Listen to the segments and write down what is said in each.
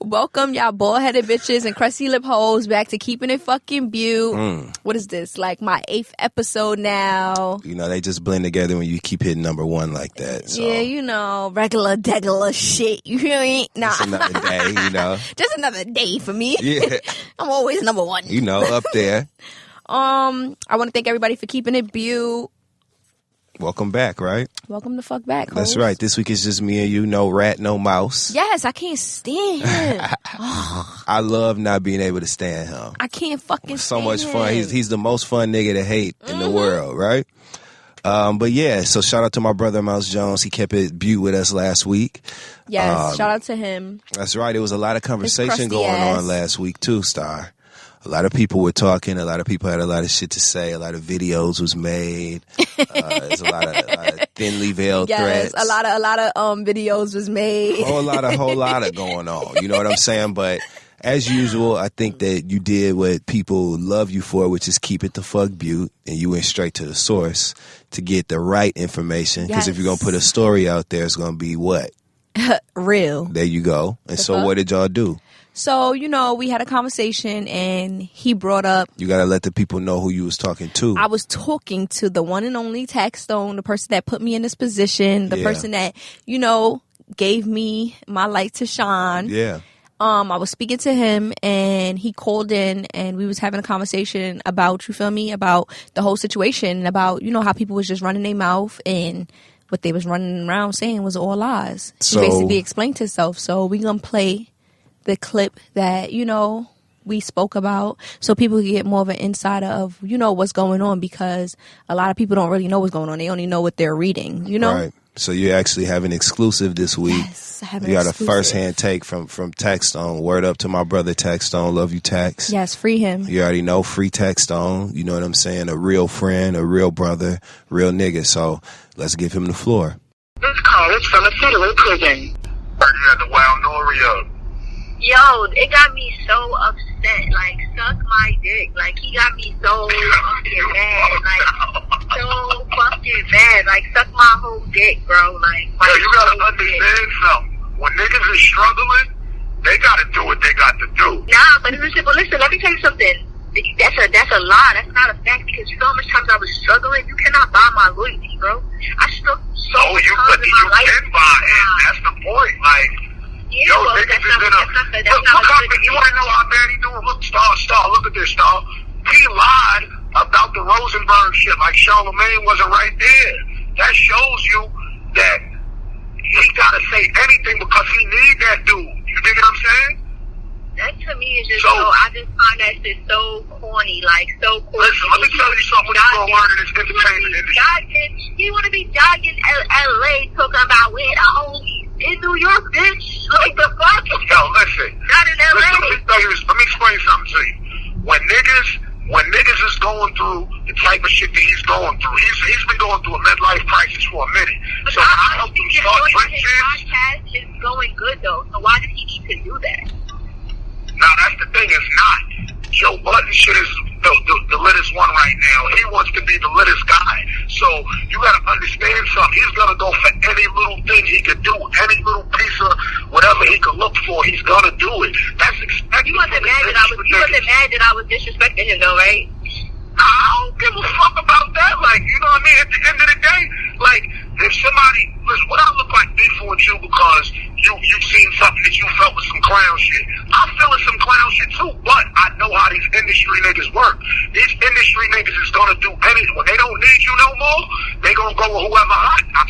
Welcome, y'all bald-headed bitches and crusty lip hoes back to Keepin' It fucking Bute. What is this? Like my 8th episode now. You know, they just blend together when you keep hitting number 1 like that. So. Yeah, you know, regular, degular shit. You feel me? Nah. Just another day, you know. Just another day for me. Yeah. I'm always number 1. You know, up there. I want to thank everybody for Keepin' It Bute. Welcome back, right? Welcome the fuck back, That's right. This week is just me and you. No rat, no mouse. Yes, I can't stand him. I love not being able to stand him. I can't fucking stand so much him. fun. He's the most fun nigga to hate in the world, right? But yeah, so shout out to my brother Mouse Jones. He kept it Bute with us last week. Yes, shout out to him. That's right. There was a lot of conversation going on last week too, Star. A lot of people were talking. A lot of people had a lot of shit to say. A lot of videos was made. There's a lot of thinly veiled threats. A lot of videos was made. A whole lot of going on. You know what I'm saying? But as usual, I think that you did what people love you for, which is keep it the fuck Bute, and you went straight to the source to get the right information. Because if you're gonna put a story out there, it's gonna be what? Real. There you go. And so what did y'all do? So, you know, we had a conversation and he brought up... You got to let the people know who you was talking to. I was talking to the one and only Taxstone, the person that put me in this position, the person that, you know, gave me my light to shine. Yeah. I was speaking to him and he called in and we was having a conversation about, you feel me, about the whole situation, about, you know, how people was just running their mouth and what they was running around saying was all lies. So, he basically explained himself. So we gonna play the clip that, you know, we spoke about so people can get more of an insider of, you know, what's going on, because a lot of people don't really know what's going on. They only know what they're reading, you know? Right. So you actually have an exclusive this week. Yes, I have You got a first-hand take from Taxstone. Word up to my brother Taxstone. Love you, Tax. Yes, free him. You already know, free Taxstone. You know what I'm saying? A real friend, a real brother, real nigga. So let's give him the floor. This call is from a federal prison. Heard you had the wild nori up. Yo, it got me so upset. Like, suck my dick. Like, he got me so fucking mad. Like, so fucking bad. Like, suck my whole dick, bro. Like, yo, you gotta understand something. When niggas is struggling, they gotta do what they got to do. Nah, but listen, let me tell you something. That's a lie. That's not a fact, because you know how much times I was struggling? You cannot buy my loyalty, bro. I struggled so much times in my life. You can buy it. That's the point. Like, yeah, yo, well, niggas is in a... that's Look not how you want to know how bad he doing? Look, Star, look at this, Star. He lied about the Rosenberg shit like Charlemagne wasn't right there. That shows you that he got to say anything because he need that dude. You dig what I'm saying? That to me is just I just find that shit so corny, like so corny. Listen, let me tell you something when you go word in this entertainment industry. You want to be jogging LA talking about where the homies in New York, bitch? Like the fuck? Yo, listen. Not in LA. Let me explain something to you. When niggas is going through the type of shit that he's going through, he's been going through a midlife crisis for a minute. But so I helped him start drinking. His podcast is going good though, so why does he need to do that? Now that's the thing, it's not. Joe Budden shit is the littest one right now. He wants to be the littest guy. So you gotta understand something. He's gonna go for any little thing he could do, any little piece of whatever he could look for, he's gonna do it. That's expected. You wasn't mad that I was disrespecting him though, right? I don't give a fuck about that. Like, you know what I mean? At the end of the day, like, if somebody, listen, what I look like beefing with you because you've seen something that you felt was some clown shit. I'm feeling some clown shit too, but I know how these industry niggas work. These industry niggas is gonna do anything. When they don't need you no more, they gonna go with whoever hot. I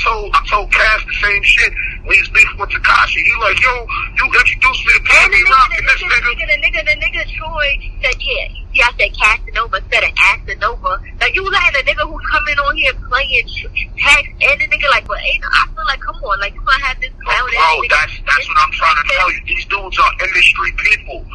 told Cass the same shit when he's beefing with Takashi. He like, yo, you introduced me to Candy Rock and this nigga. The nigga Troy said, yeah. See, I said Casanova instead of Casanova. Like, you letting a nigga who's coming on here playing tax and the nigga like, but ain't, I feel like, come on, like, you gonna have this clown bro, that's what I'm trying to tell you. These dudes are industry people.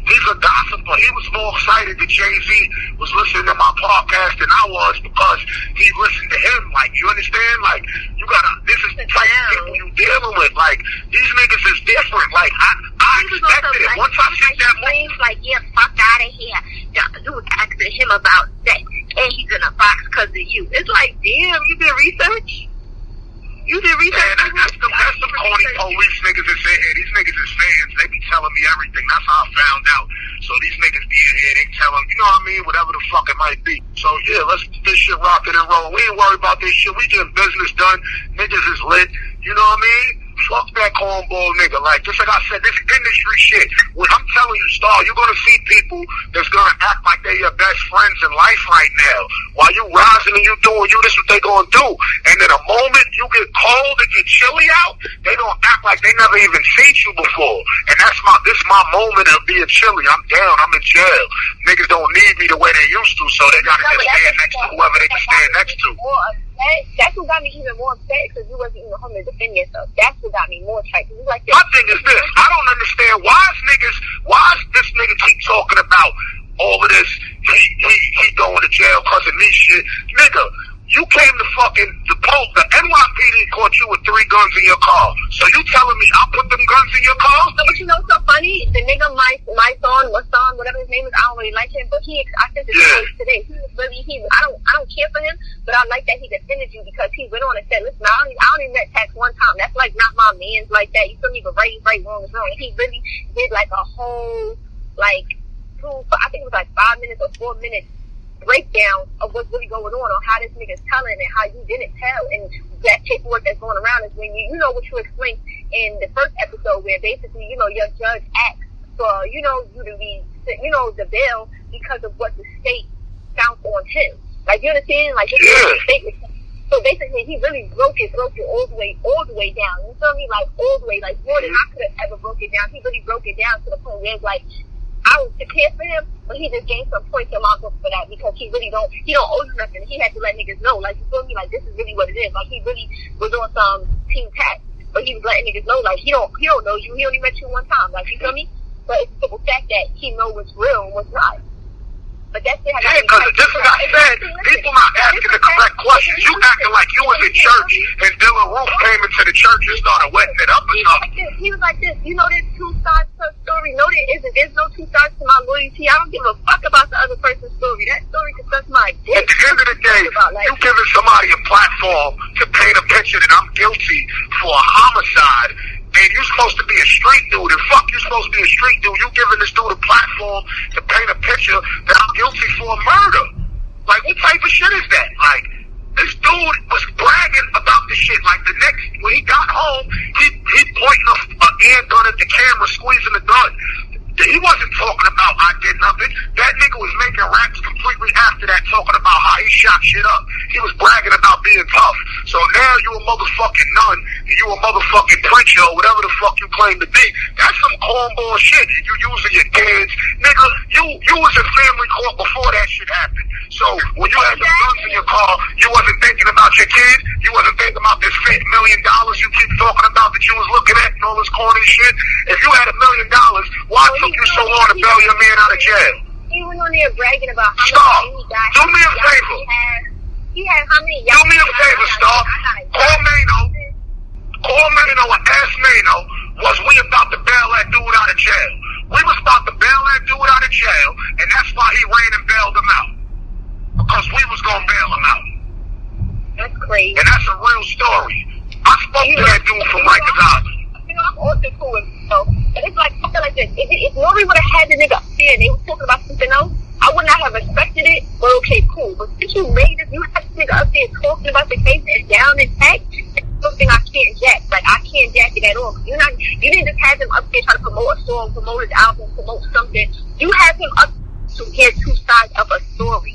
He's a gossiper. He was more excited that Jay-Z was listening to my podcast than I was because he listened to him. Like, you understand? Like, you gotta, this is the type of people you dealing with. Like, these niggas is different. Like, I expected it. Once I see that move. Like, yeah, fuck out of here. You was asking him about sex and he's in a box because of you. It's like, damn, you did research? You did research? Man, that's the corny police niggas that's in here. These niggas is fans. They be telling me fuck it might be. So yeah, let's get this shit rocking and rolling. We ain't worried about this shit. We getting business done. Niggas is lit. You know what I mean? Fuck that cornball nigga. Like, just like I said, this industry shit. When I'm telling you, Star, you're gonna see people that's gonna act like they're your best friends in life right now. While you rising and you doing you, this is what they gonna do. And then the moment you get cold and get chilly out, they gonna act like they never even seen you before. And this is my moment of being chilly. I'm down. I'm in jail. Niggas don't need me the way they used to, so they gotta just stand next to whoever they can stand next to. That's what got me even more upset because you wasn't even home to defend yourself. That's what got me more tight. Like, my thing is this: I don't understand why is this nigga keep talking about all of this? He going to jail because of me shit, nigga. You came to the NYPD caught you with 3 guns in your car. So you telling me I put them guns in your car? But you know what's so funny? The nigga, my son, whatever his name is, I don't really like him, but I sent his post today. I don't care for him, but I like that he defended you because he went on and said, listen, I don't even met Tax one time. That's like not my man's like that. You feel me? But right, wrong is wrong. And he really did like a whole, like, I think it was like 5 minutes or 4 minutes breakdown of what's really going on how this nigga's telling and how you didn't tell, and that paperwork that's going around is when you know what you explained in the first episode where basically, you know, your judge asks for, you know, you to be, you know, the bail because of what the state found on him. Like, you understand? Like, this is the statement. So basically, he really broke it all the way down. You feel me? Like, all the way, like, more than I could have ever broke it down. He really broke it down to the point where it's like, I was prepared for him, but he just gained some points in my book for that because he don't owe you nothing. He had to let niggas know, like, you feel me? Like, this is really what it is. Like, he really was on some team tax, but he was letting niggas know, like, he don't know you. He only met you one time. Like, you feel me? But it's the simple fact that he know what's real and what's not. But that's it. Yeah, because just like I said, people not asking the correct questions. You acting like you was in church and Dylan Roof came into the church and started wetting it up or something. He was like this. You know, there's 2 sides to a story. No, there isn't. There's no 2 sides to my loyalty. I don't give a fuck about the other person's story. That story can suck my dick. At the end of the day, you giving somebody a platform to paint a picture that I'm guilty for a homicide. And you supposed to be a street dude, and fuck, you supposed to be a street dude. You giving this dude a platform to paint a picture that I'm guilty for murder. Like, what type of shit is that? Like, this dude was bragging about the shit. Like, when he got home, he pointing a handgun at the camera, squeezing the gun. He wasn't talking about I did nothing. That nigga was making raps completely after that, talking about how he shot shit up. He was bragging about being tough. So now you a motherfucking nun, you a motherfucking preacher, or whatever the fuck you claim to be. That's some cornball shit. You using your kids. Nigga, you was in family court before that shit happened. So when you had the guns in your car, you wasn't thinking about your kid. You wasn't thinking about this $1 million you keep talking about that you was looking at and all this corny shit. If you had $1 million, why took you so long to bail your man out of jail? He went on there bragging about how many he got. Do me a favor. He had how many? Do me a favor, Star. Call Mano and ask Mano, was we about to bail that dude out of jail? We was about to bail that dude out of jail, and that's why he ran and bailed him out. Because we was gonna bail him out. That's crazy. And that's a real story. I spoke to that dude from Rikers Island. You know, I'm also cool with him, so it's like something like this. If Nori would have had the nigga up there and they were talking about something else, I would not have respected it, but okay, cool. But since you made it, you had this nigga up there talking about the case and down in text, it's something I can't jack. Like, I can't jack it at all. You didn't just have him up there trying to promote a song, promote his album, promote something. You have him up to get 2 sides of a story.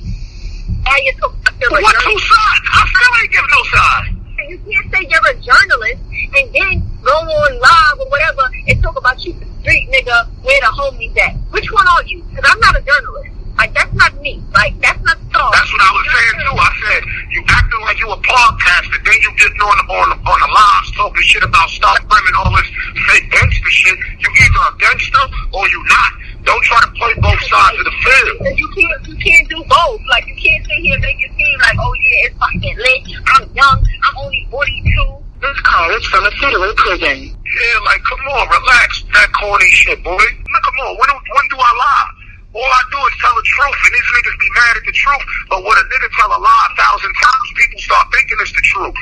Now you're talking about what 2 sides? I still ain't give no side. You can't say you're a journalist and then go on live or whatever and talk about you the street nigga where the homies at. Which one are you? Because I'm not a journalist. Like, that's not me. Like, that's not Star. That's what I was saying too. I said you acting like you a podcaster, then you getting on the lives talking shit about Star and all this fake gangster shit. You either a gangster or you not. Don't try to play both sides of the field. You can't do both. Like, you can't sit here and make it seem like, oh yeah, it's fucking lit. I'm young. I'm only 42. This call is from a federal prison. Yeah, like, come on, relax. That corny shit, boy. Come on, when do I lie? All I do is tell the truth, and these niggas be mad at the truth. But when a nigga tell a lie 1,000 times, people start thinking it's the truth.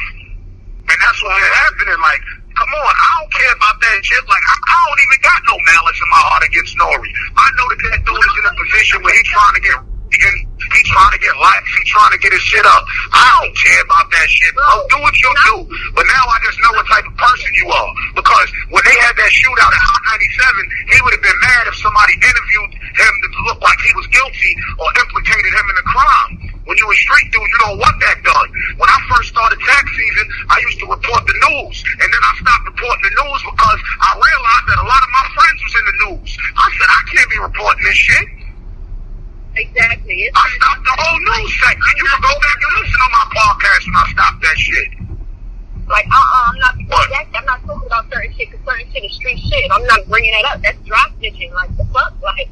And that's what it happening. Like, come on, I don't care about that shit. Like, I don't even got no malice in my heart against Nori. I know that dude is in a position where he's trying to get in He trying to get likes. He trying to get his shit up. I don't care about that shit, bro. Do what you do. But now I just know what type of person you are. Because when they had that shootout at Hot 97, he would have been mad if somebody interviewed him to look like he was guilty or implicated him in a crime. When you a street dude, you don't want that done. When I first started tax season, I used to report the news. And then I stopped reporting the news because I realized that a lot of my friends was in the news. I said, I can't be reporting this shit. Exactly. I stopped the whole news section. You can go back and listen to my podcast when I stopped that shit. Like, I'm not talking about certain shit, because certain shit is street shit. I'm not bringing that up. That's drop stitching. Like, the fuck? Like,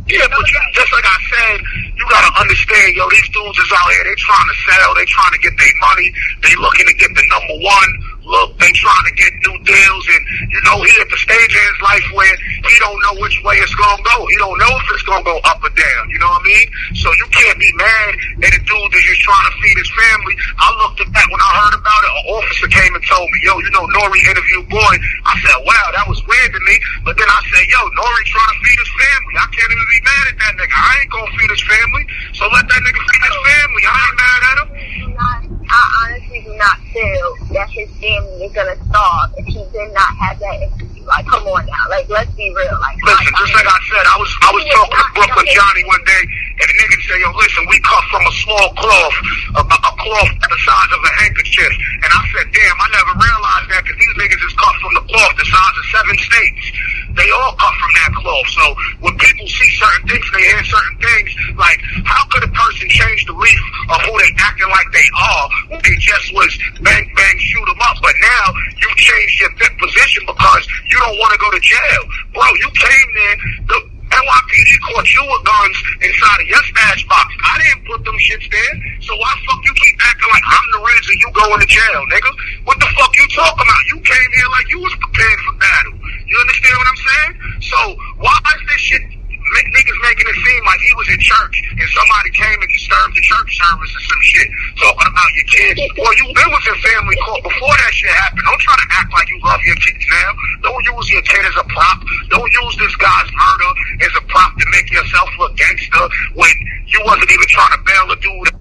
yeah, but just like I said, you gotta understand, yo, these dudes is out here, they trying to sell, they trying to get their money, they looking to get the number one look, they trying to get new deals, and, you know, he at the stage in his life where he don't know which way it's gonna go. He don't know if it's gonna go up or down, you know what I mean? So you can't be mad at a dude that's just trying to feed his family. I looked at that when I heard about it, an officer came and told me, yo, you know, Nori interviewed Boy. I said, wow, that was weird to me, but then I said, yo, Nori trying to feed his family. I can't even be mad at that nigga. I ain't gonna feed his family, so let that nigga feed his family. I ain't mad at him. I honestly do not feel that his family is gonna starve if he did not have that interview. Like, come on now. Like, let's be real. Like, listen, just like I said, I was talking to Brooklyn Johnny one day, and the nigga said, yo, listen, we cut from a small cloth, a cloth the size of a handkerchief. And I said, damn, I never realized that, because these niggas is cut from the cloth the size of 7 states. They all cut from that cloth. So when people see certain things, they hear certain things, like, how could a person change the leaf of who they acting like they are when they just was bang, bang, shoot them up? But now you changed your position because you don't want to go to jail. Bro, you came there, the NYPD caught you with guns inside of your stash box. I didn't put them shits there, so why the fuck you keep acting like I'm the reason you going to jail, nigga? What the fuck you talking about? You came here like you was prepared for battle. You understand what I'm saying? So why is this shit niggas making it seem like he was in church and somebody came and disturbed the church service or some shit talking about your kids? Well, you been with your family court before that shit happened. Don't try to act like you love your kids now. Don't use your kid as a prop. Don't use this guy's murder as a prop to make yourself look gangster when you wasn't even trying to bail a dude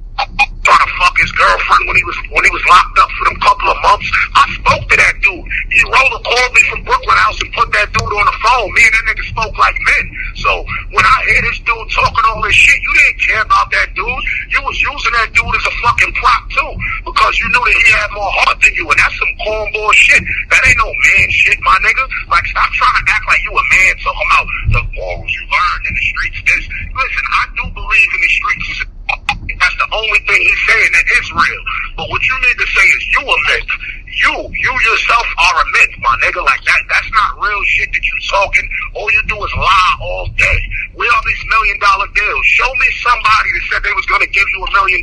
trying to fuck his girlfriend when he was locked up for them couple of months. I spoke to that dude. He called me from Brooklyn House and put that dude on the phone. Me and that nigga spoke like men. So when I hear this dude talking all this shit, you didn't care about that dude. You was using that dude as a fucking prop too, because you knew that he had more heart than you, and that's some cornball shit. That ain't no man shit, my nigga. Like, stop trying to act like you a man talking about the morals you learned in the streets. Listen, I do believe in the streets. That's the only thing he's saying that is real. But what you need to say is you a myth. You yourself are a myth, my nigga. Like, that's not real shit that you talking. All you do is lie all day. We are these $1 million deals. Show me somebody that said they was going to give you $1 million.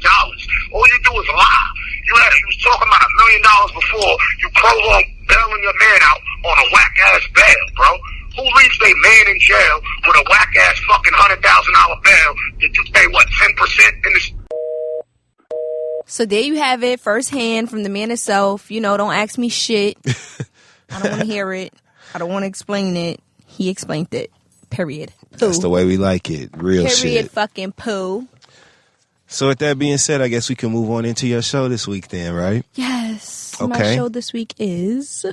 All you do is lie. You was talking about $1 million before you prolonged bailing your man out on a whack-ass bail, bro. Who leaves their man in jail with a whack-ass fucking $100,000 bail that you pay, what, 10% in this? So there you have it, firsthand from the man himself. You know, don't ask me shit. I don't want to hear it. I don't want to explain it. He explained it. Period. Pooh. That's the way we like it. Real Period. shit. Period. Fucking poo. So with that being said, I guess we can move on into your show this week then, right? Yes. Okay. My show this week is...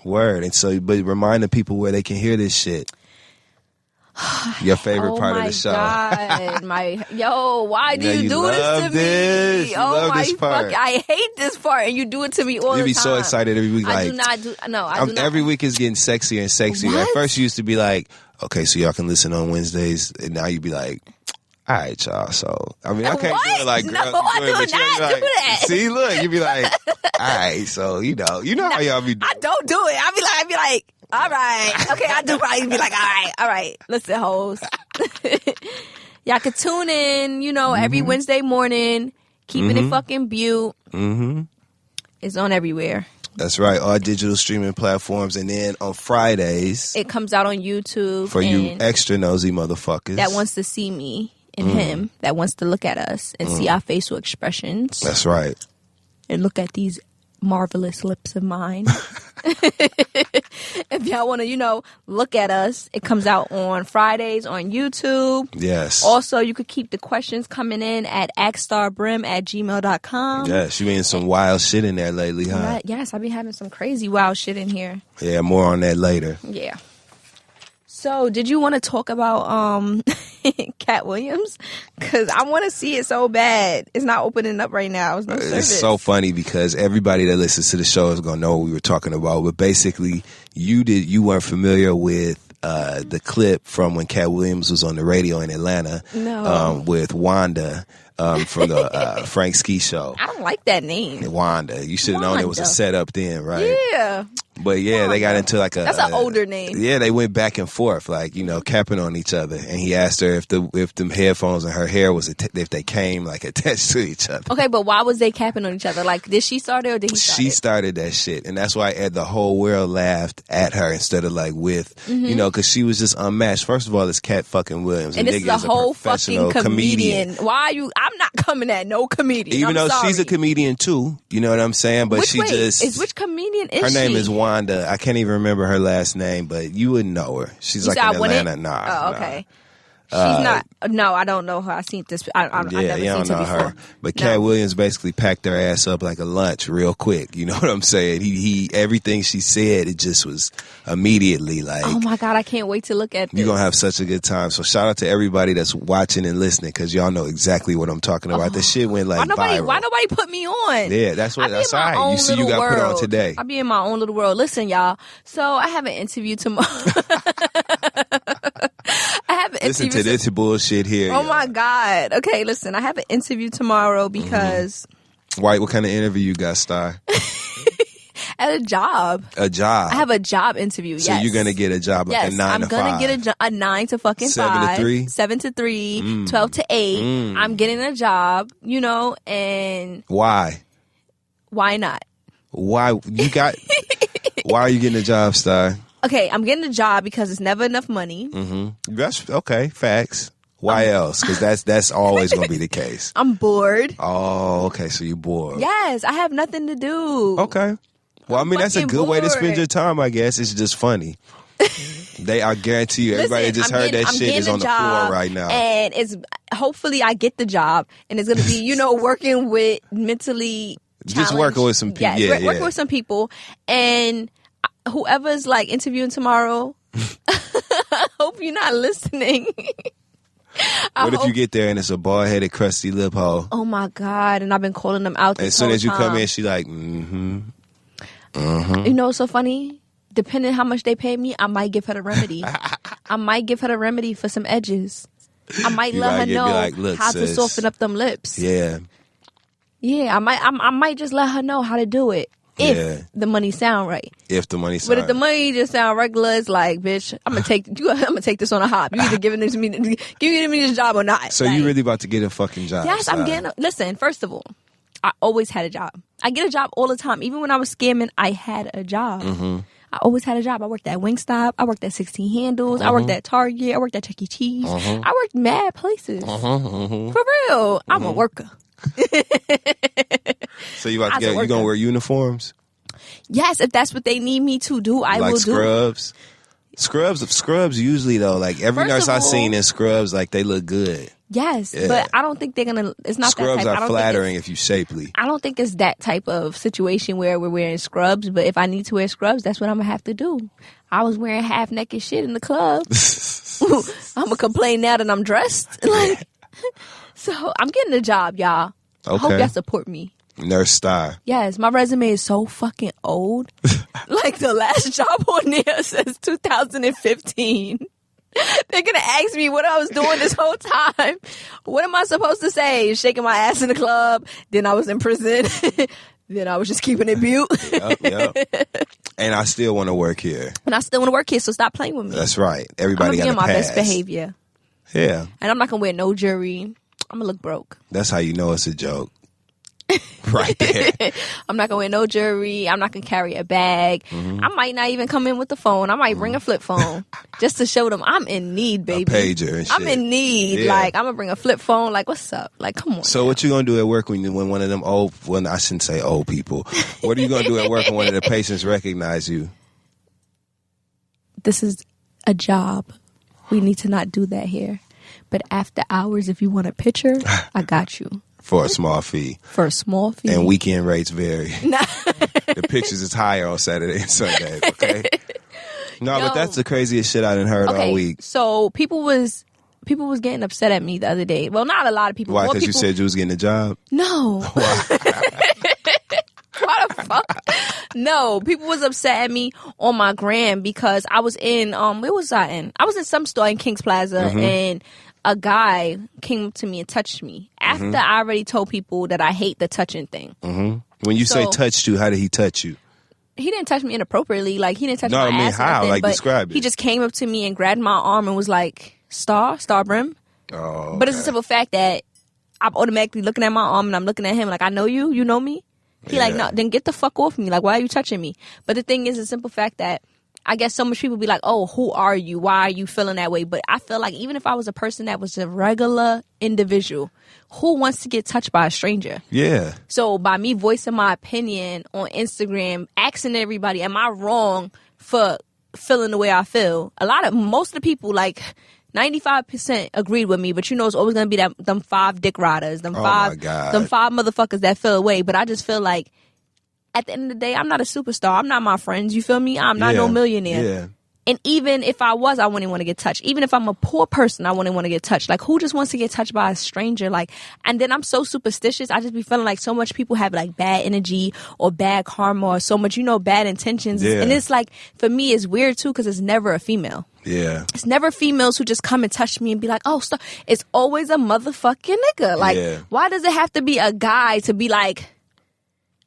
Word. And so, but remind the people where they can hear this shit. Your favorite part of the show. God. Why do you do this to me? You love this part. I hate this part, and you do it to me all the time. You be so excited every week. I like, do not do. No, I do not. Every week is getting sexier and sexier. What? At first, you used to be like, okay, so y'all can listen on Wednesdays, and now you be like, all right, y'all. So I mean, I can't do it like girls. No, I do not do that. See, look, you be like, all right, so you know how y'all be doing. I don't do it. I be like, all right, okay, I do probably be like, all right. Listen, hoes, y'all can tune in. You know, every Wednesday morning, Keepin it fucking Bute. Mm-hmm. It's on everywhere. That's right, all digital streaming platforms, and then on Fridays, it comes out on YouTube for you extra nosy motherfuckers that wants to see me and him, that wants to look at us and see our facial expressions. That's right. And look at these marvelous lips of mine. If y'all want to, look at us, it comes out on Fridays on YouTube. Yes. Also, you could keep the questions coming in at axstarbrim@gmail.com. Yes, you in some wild shit in there lately, huh? Yes, I've been having some crazy wild shit in here. Yeah, more on that later. Yeah. So, did you want to talk about Katt Williams? Because I want to see it so bad. It's not opening up right now. It's no service. It's so funny because everybody that listens to the show is going to know what we were talking about. But basically, you weren't familiar with the clip from when Katt Williams was on the radio in Atlanta with Wanda from the Frank Ski show. I don't like that name. Wanda. You should have known it was a setup then, right? Yeah. But yeah, they got into like a... That's an older name. Yeah, they went back and forth, like, capping on each other. And he asked her if the headphones and her hair was, if they came like attached to each other. Okay, but why was they capping on each other? Like, did she start it or did he start it? She started that shit. And that's why the whole world laughed at her instead of like with, because she was just unmatched. First of all, it's Katt fucking Williams. And this is a whole fucking comedian. Why are you... I'm not coming at no comedian. Even though she's a comedian too. You know what I'm saying? But which comedian is she? Her name is Wanda. I can't even remember her last name, but you wouldn't know her. She's like in Atlanta. Nah. Oh, okay. She's not. No, I don't know her. I seen this. I never you don't know her. But Katt Williams basically packed her ass up like a lunch real quick. You know what I'm saying? He everything she said, it just was immediately like. Oh my God, I can't wait to look at this. You're gonna have such a good time. So shout out to everybody that's watching and listening because y'all know exactly what I'm talking about. This shit went like viral. Why nobody put me on? Yeah, that's all right. You see, you got put on today. I'll be in my own little world. Listen, y'all. So I have an interview tomorrow. Listen to this bullshit here. Oh my God. Okay, listen. I have an interview tomorrow because... White, what kind of interview you got, Star? At a job. A job? I have a job interview, So you're going to get a job like a 9 to 5? I'm going to get a 9 to fucking 7 5. to 3? 7 to 3. 12 to 8. I'm getting a job, and... Why? Why not? Why? Why are you getting a job, Star? Okay, I'm getting a job because it's never enough money. That's okay. Facts. Why else? Because that's always going to be the case. I'm bored. Oh, okay. So you're bored. Yes, I have nothing to do. Okay. Well, I mean, that's a good way to spend your time, I guess. It's just funny. I guarantee you, everybody that just heard that shit is on the floor right now. And hopefully I get the job. And it's going to be, working with mentally challenged. Just working with some people. Yeah, working with some people. And... whoever's like interviewing tomorrow, I hope you're not listening. What if you get there and it's a bald-headed, crusty lip hole? Oh my God! And I've been calling them out. As soon as you come in, she like, You know what's so funny? Depending how much they pay me, I might give her the remedy. I might give her the remedy for some edges. I might let her know how to soften up them lips. Yeah. Yeah, I might just let her know how to do it. If the money sound right. If the money sound right. But if the money just sound regular, it's like, bitch, I'm gonna take this on a hop. You either giving me this job or not. So you really about to get a fucking job? Yes, I'm getting. Listen, first of all, I always had a job. I get a job all the time. Even when I was scamming, I had a job. I always had a job. I worked at Wingstop. I worked at 16 Handles. I worked at Target. I worked at Chuck E. Cheese. I worked mad places. For real, I'm a worker. So you gonna wear uniforms? Yes, if that's what they need me to do, I will do. Scrubs usually though, like every nurse I've seen in scrubs, like they look good. Yes, but I don't think they're gonna. It's not scrubs that type. are flattering if you shapely. I don't think it's that type of situation where we're wearing scrubs. But if I need to wear scrubs, that's what I'm gonna have to do. I was wearing half naked shit in the club. I'm gonna complain now that I'm dressed. So I'm getting a job, y'all. Okay. I hope y'all support me. Nurse Star. Yes, my resume is so fucking old. Like the last job on there says 2015. They're gonna ask me what I was doing this whole time. What am I supposed to say? Shaking my ass in the club. Then I was in prison. Then I was just keeping it Bute. Yep. And I still want to work here. So stop playing with me. That's right. Everybody got to pass. I'm going to be on my best behavior. Yeah. And I'm not going to wear no jewelry. I'm going to look broke. That's how you know it's a joke. Right there. I'm not going to wear no jewelry. I'm not going to carry a bag. I might not even come in with the phone. I might bring a flip phone just to show them I'm in need, baby. A pager and shit. I'm in need. Yeah. Like, I'm going to bring a flip phone. Like, what's up? Like, come on. So what you going to do at work when one of them old, well, I shouldn't say old people. What are you going to do at work when one of the patients recognize you? this is a job. We need to not do that here. But after hours, if you want a picture, I got you. For a small fee. For a small fee. And weekend rates vary. The pictures is higher on Saturday and Sunday, okay? No, but that's the craziest shit I done heard all week. So people was getting upset at me the other day. Well, not a lot of people. Why? Because you said you was getting a job? No. Why the fuck? No, people was upset at me on my gram because I was in where was I in? I was in some store in Kings Plaza and a guy came up to me and touched me after I already told people that I hate the touching thing. When you say touched you, how did he touch you? He didn't touch me inappropriately. Like, he didn't touch my ass. How? Nothing, like, but describe it. He just came up to me and grabbed my arm and was like, star brim. Oh, okay. But it's a simple fact that I'm automatically looking at my arm and I'm looking at him like, I know you. You know me? He like, no, then get the fuck off me. Like, why are you touching me? But the thing is, the simple fact that I guess so much people be like, oh, who are you? Why are you feeling that way? But I feel like even if I was a person that was a regular individual, who wants to get touched by a stranger? Yeah. So by me voicing my opinion on Instagram, asking everybody, am I wrong for feeling the way I feel? Most of the people, like 95% agreed with me, but you know it's always gonna be them 5 dick riders, them five motherfuckers that feel away. But I just feel like at the end of the day, I'm not a superstar. I'm not my friends. You feel me? I'm not no millionaire. Yeah. And even if I was, I wouldn't want to get touched. Even if I'm a poor person, I wouldn't want to get touched. Like, who just wants to get touched by a stranger? Like, and then I'm so superstitious. I just be feeling like so much people have like bad energy or bad karma or so much, bad intentions. Yeah. And it's like, for me, it's weird too because it's never a female. Yeah. It's never females who just come and touch me and be like, oh, stop. It's always a motherfucking nigga. Like, why does it have to be a guy to be like,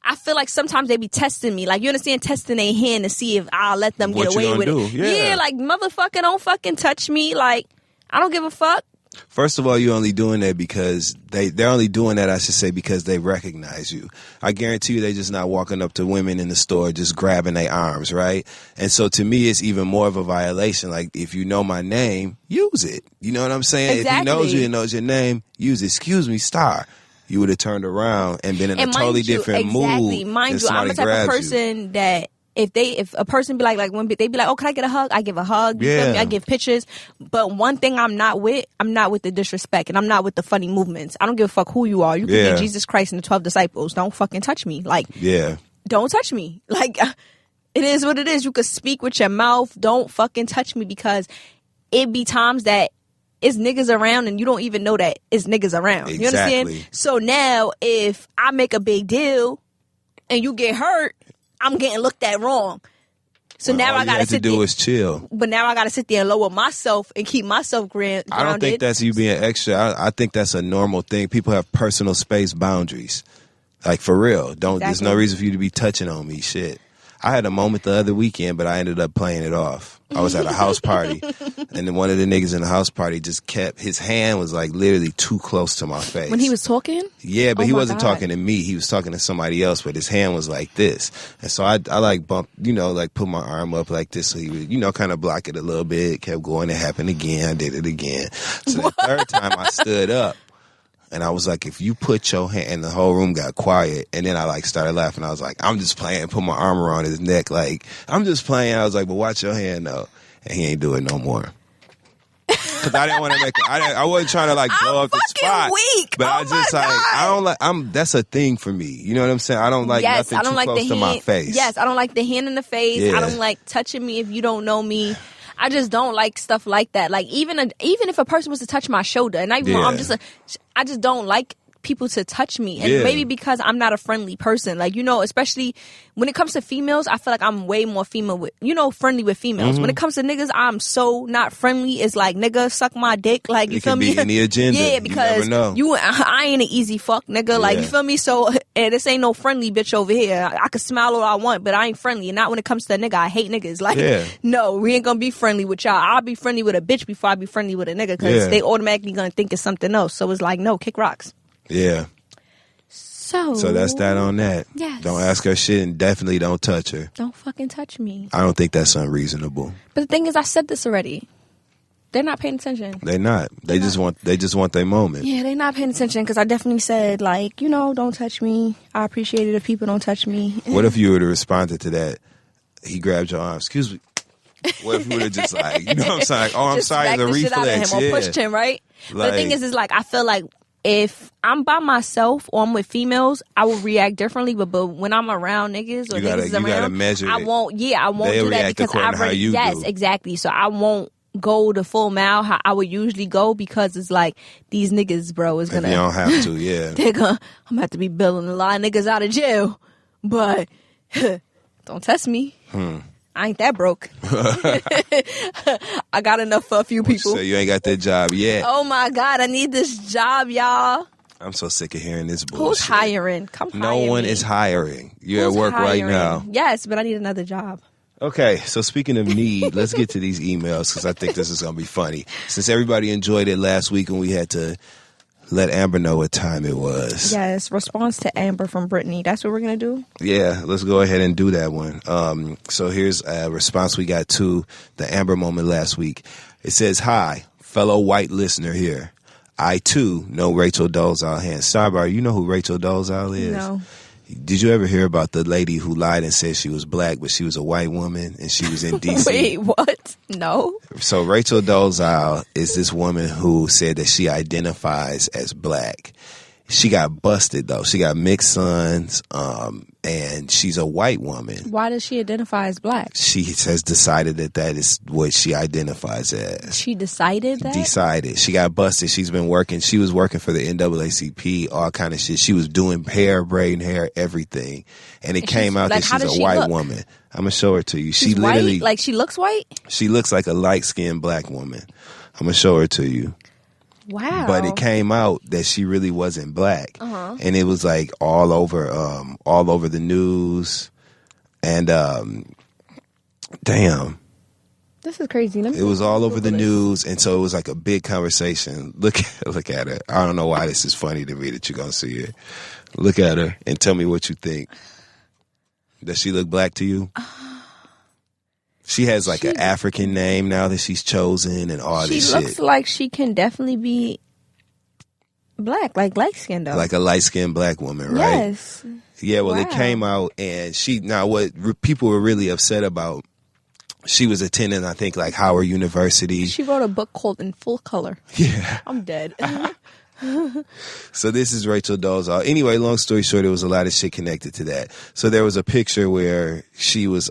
I feel like sometimes they be testing me. Like, you understand, testing their hand to see if I'll let them get away with it. Yeah, like, motherfucker, don't fucking touch me. Like, I don't give a fuck. First of all, you're only doing that because they're only doing that, I should say, because they recognize you. I guarantee you they're just not walking up to women in the store just grabbing their arms, right? And so to me, it's even more of a violation. Like, if you know my name, use it. You know what I'm saying? Exactly. If he knows you and knows your name, use it. Excuse me, star. You would have turned around and been in a totally different mood. Exactly. Mind you, I'm the type of person that if a person be like when they be like, oh, can I get a hug? I give a hug. You feel me? I give pictures. But one thing I'm not with the disrespect and I'm not with the funny movements. I don't give a fuck who you are. You can be Jesus Christ and the 12 disciples. Don't fucking touch me. Like, don't touch me. Like, it is what it is. You could speak with your mouth. Don't fucking touch me because it be times that it's niggas around and you don't even know that it's niggas around. Exactly. You understand? So now if I make a big deal and you get hurt, I'm getting looked at wrong. So now I gotta sit there. All you have to do is chill. But now I gotta sit there and lower myself and keep myself grounded. I don't think that's you being extra. I think that's a normal thing. People have personal space boundaries. Like, for real. There's no reason for you to be touching on me. Shit. I had a moment the other weekend, but I ended up playing it off. I was at a house party, and then one of the niggas in the house party just his hand was like literally too close to my face. When he was talking? Yeah, but he wasn't talking to me. He was talking to somebody else, but his hand was like this. And so I like bumped, like put my arm up like this so he would, kind of block it a little bit. Kept going. It happened again. I did it again. So the third time I stood up. And I was like, if you put your hand, and the whole room got quiet. And then I like started laughing. I was like, I'm just playing, put my arm around his neck. Like, I'm just playing. I was like, but watch your hand though. And he ain't do it no more. Cause I didn't want to I wasn't trying to like blow up the spot. Weak. But I just like, I don't like, that's a thing for me. You know what I'm saying? I don't like nothing too close to my face. Yes, I don't like the hand in the face. Yeah. I don't like touching me if you don't know me. I just don't like stuff like that. Like, even if a person was to touch my shoulder, and I just don't like people to touch me. And maybe because I'm not a friendly person. Like, especially when it comes to females, I feel like I'm way more friendly with females. Mm-hmm. When it comes to niggas, I'm so not friendly. It's like, nigga, suck my dick. Like, you feel me? It could be any agenda. Yeah, because I ain't an easy fuck, nigga. Like, you feel me? So, this ain't no friendly bitch over here. I could smile all I want, but I ain't friendly. And not when it comes to a nigga. I hate niggas. Like, no, we ain't gonna be friendly with y'all. I'll be friendly with a bitch before I be friendly with a nigga because they automatically gonna think it's something else. So it's like, no, kick rocks. Yeah. So that's that on that. Yes. Don't ask her shit and definitely don't touch her. Don't fucking touch me. I don't think that's unreasonable. But the thing is, I said this already. They're not paying attention. They're not. They just want their moment. Yeah, they're not paying attention because I definitely said, like, don't touch me. I appreciate it if people don't touch me. What if you would have responded to that? He grabbed your arm. Excuse me. What if we would have just like, you know what I'm saying? Like, oh, I'm Just sorry, smack the the shit out of reflex. him or Yeah. pushed him, right? But the thing Like- is like, I feel like if I'm by myself or I'm with females, I will react differently. But when I'm around niggas or You gotta- niggas you gotta around, measure I it. won't. Yeah, I won't They'll do that react because according to how you yes, do. exactly. So I won't go the full mile how I would usually go because it's like these niggas, bro, is If gonna. you don't have to, yeah. I'm gonna have to be billing a lot of niggas out of jail, but don't test me. I ain't that broke. I got enough for a few people. So you ain't got that job yet. Oh my God, I need this job, y'all. I'm so sick of hearing this bullshit. Who's hiring? Come hire No one me. is hiring. You're Who's at work right hiring? now. Yes, but I need another job. Okay, so speaking of need, let's get to these emails because I think this is going to be funny. Since everybody enjoyed it last week and we had to let Amber know what time it was. Yes, response to Amber from Brittany. That's what we're going to do? Yeah, let's go ahead and do that one. So here's a response we got to the Amber moment last week. It says, "Hi, fellow white listener here. I, too, know Rachel Dolezal hands." Sidebar, you know who Rachel Dolezal is? No. Did you ever hear about the lady who lied and said she was black, but she was a white woman and she was in D.C.? Wait, what? No. So Rachel Dolezal is this woman who said that she identifies as black. She got busted, though. She got mixed sons, and she's a white woman. Why does she identify as black? She has decided that is what she identifies as. She decided that? Decided. She got busted. She's been working. She was working for the NAACP, all kind of shit. She was doing hair, braiding hair, everything. And it came out like, that how she's does a she white look? woman. I'm going to show her to you. She She's literally, white? Like, she looks white? she looks like a light-skinned black woman. I'm going to show her to you. Wow. But it came out that she really wasn't black, and it was like all over the news, and damn, This is crazy. it was all over the news, and so it was like a big conversation. Look at her. I don't know why this is funny to me that you're gonna see her. Look at her and tell me what you think. Does she look black to you? She has like an African name now that she's chosen and all this She shit. looks like she can definitely be black, like light skinned though. Like a light-skinned black woman, right? Yes. Yeah, well, it Wow. came out, and what people were really upset about, she was attending, I think, like Howard University. She wrote a book called In Full Color. Yeah. I'm dead. So this is Rachel Dolezal. Anyway, long story short, there was a lot of shit connected to that. So there was a picture where she was,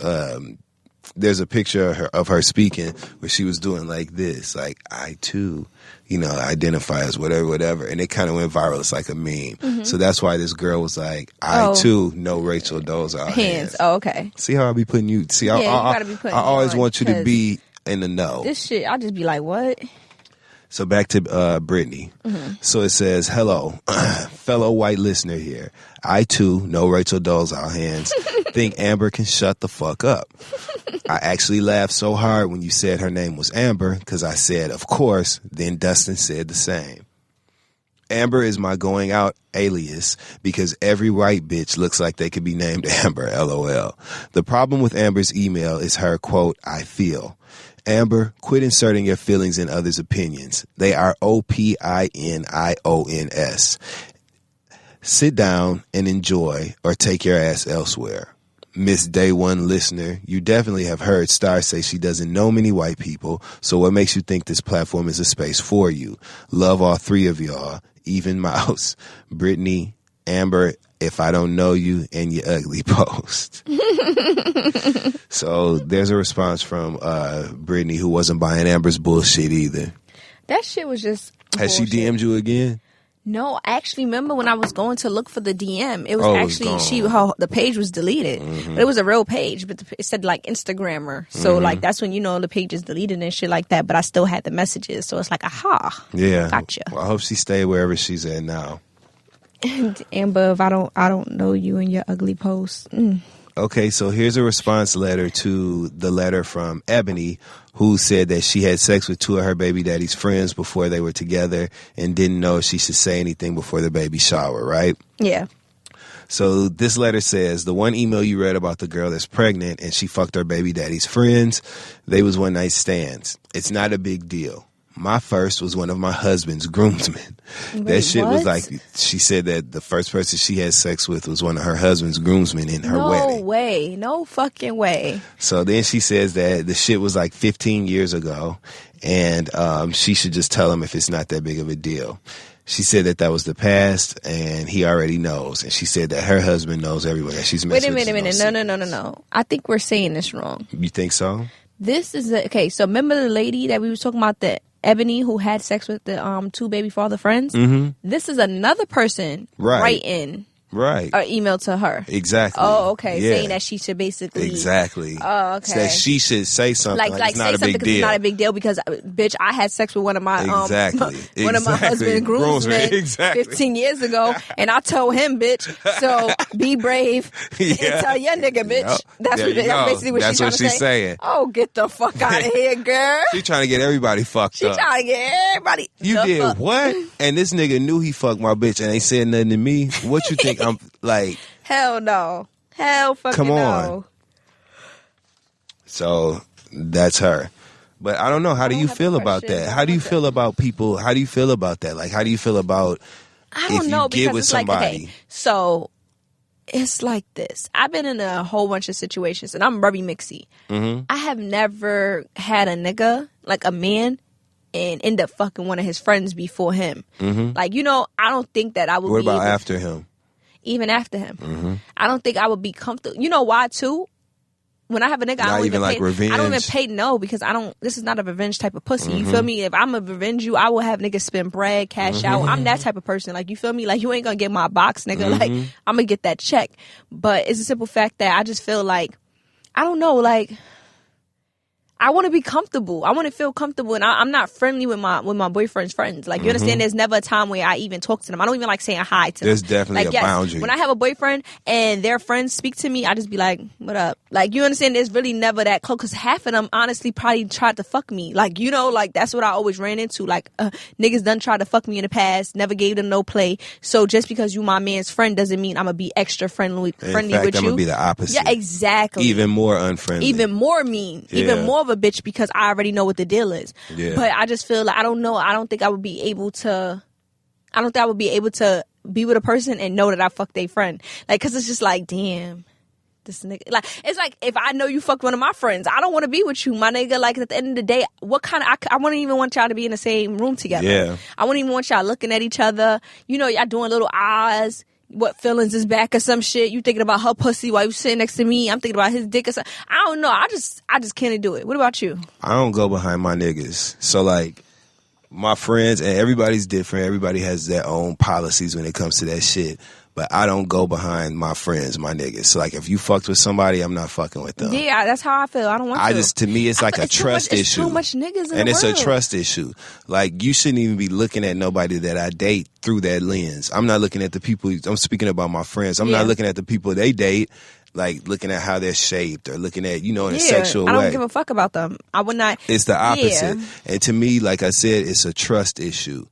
there's a picture of her speaking where she was doing like this, like, I too, identify as whatever. And it kind of went viral. It's like a meme. So that's why this girl was like, I too know Rachel Dolezal hands. Oh, okay. See how I be putting you, see, Yeah, you I gotta be putting I always it on, want you to 'cause be in the know. This shit, I'll just be like, what? So back to Brittany. So it says, "Hello, fellow white listener here. I too know Rachel Dolezal hands. Think Amber can shut the fuck up. I actually laughed so hard when you said her name was Amber because I said, of course. Then Dustin said the same. Amber is my going out alias because every white bitch looks like they could be named Amber, LOL. The problem with Amber's email is her quote, I feel. Amber, quit inserting your feelings in others' opinions. They are OPINIONS. Sit down and enjoy or take your ass elsewhere. Miss Day One listener, you definitely have heard Star say she doesn't know many white people, so what makes you think this platform is a space for you? Love all three of y'all. Even Mouse, Brittany, Amber, if I don't know you, and your ugly post. So there's a response from Brittany, who wasn't buying Amber's bullshit either. That shit was just Has she bullshit. DM'd you again? No, I actually remember when I was going to look for the DM. It was Oh, it was actually gone. the page was deleted. But it was a real page, but it said like Instagrammer. So like that's when the page is deleted and shit like that. But I still had the messages, so it's like aha. Yeah. Gotcha. Well, I hope she stayed wherever she's at now. Amber, if I don't know you and your ugly post. Okay, so here's a response letter to the letter from Ebony, who said that she had sex with two of her baby daddy's friends before they were together and didn't know if she should say anything before the baby shower, right? Yeah. So this letter says, the one email you read about the girl that's pregnant and she fucked her baby daddy's friends, they was one night stands. It's not a big deal. My first was one of my husband's groomsmen. That shit was like, she said that the first person she had sex with was one of her husband's groomsmen in her wedding. No way. No fucking way. So then she says that the shit was like 15 years ago, and she should just tell him if it's not that big of a deal. She said that was the past, and he already knows. And she said that her husband knows everyone that she's messing with. Wait a minute. No. I think we're saying this wrong. You think so? This is okay. So remember the lady that we were talking about, the Ebony, who had sex with the two baby father friends? Mm-hmm. This is another person writing. Right. Or email to her. Exactly. Oh, okay. Yeah. Saying that she should basically. Exactly. Oh, okay. That she should say something like it's not a big deal. It's not a big deal because, bitch, I had sex with one of my one of my husband's groomsmen 15 years ago, and I told him, bitch. So be brave and tell your nigga, bitch. Yep. That's basically what she's saying. Oh, get the fuck out of here, girl. She trying to get everybody fucked up. She trying to get everybody. You did up. what? And this nigga knew he fucked my bitch and ain't said nothing to me. What you think? I'm like, hell no. Hell fucking come on. no. So that's her. But I don't know. How do you feel about that? How do you feel about people? How do you feel about that? Like, how do you feel about if you get with somebody? Like, okay, so it's like this. I've been in a whole bunch of situations, and I'm very mixy. Mm-hmm. I have never had a nigga, like a man, and end up fucking one of his friends before him. Mm-hmm. Like, I don't think that I would What be about after him? Even after him. Mm-hmm. I don't think I would be comfortable. You know why, too? When I have a nigga, I don't even like pay. Revenge. I don't even pay because I don't. This is not a revenge type of pussy. Mm-hmm. You feel me? If I'm a revenge you, I will have niggas spend bread, cash out. I'm that type of person. Like, you feel me? Like, you ain't gonna get my box, nigga. Like, I'm gonna get that check. But it's a simple fact that I just feel like, I don't know, like, I want to be comfortable. I want to feel comfortable, and I'm not friendly with my boyfriend's friends. Like, you understand? There's never a time where I even talk to them. I don't even like saying hi to them. There's definitely a boundary. When I have a boyfriend and their friends speak to me, I just be like, "What up?" Like, you understand? There's really never that close, because half of them honestly probably tried to fuck me. Like, like that's what I always ran into. Like, niggas done tried to fuck me in the past, never gave them no play. So just because you my man's friend doesn't mean I'm gonna be extra friendly with you. I'm gonna be the opposite. Yeah, exactly. Even more unfriendly. Even more mean. Yeah. Even more of a bitch, because I already know what the deal is. Yeah. But I just feel like, I don't know. I don't think I would be able to be with a person and know that I fucked their friend. Like, cause it's just like, damn, this nigga. Like, it's like, if I know you fucked one of my friends, I don't want to be with you, my nigga. Like, at the end of the day, I wouldn't even want y'all to be in the same room together. Yeah. I wouldn't even want y'all looking at each other. Y'all doing little eyes. What feelings is back or some shit. You thinking about her pussy while you sitting next to me. I'm thinking about his dick or something. I don't know. I just can't do it. What about you? I don't go behind my niggas. So, like, my friends, and everybody's different. Everybody has their own policies when it comes to that shit. But I don't go behind my friends, my niggas. So, like, if you fucked with somebody, I'm not fucking with them. Yeah, that's how I feel. I don't want to. To me, it's like a trust issue. It's too much niggas in and the it's world. A trust issue. Like, you shouldn't even be looking at nobody that I date through that lens. I'm not looking at the people. I'm speaking about my friends. I'm not looking at the people they date, like, looking at how they're shaped or looking at, in a sexual way. I don't give a fuck about them. I would not. It's the opposite. Yeah. And to me, like I said, it's a trust issue.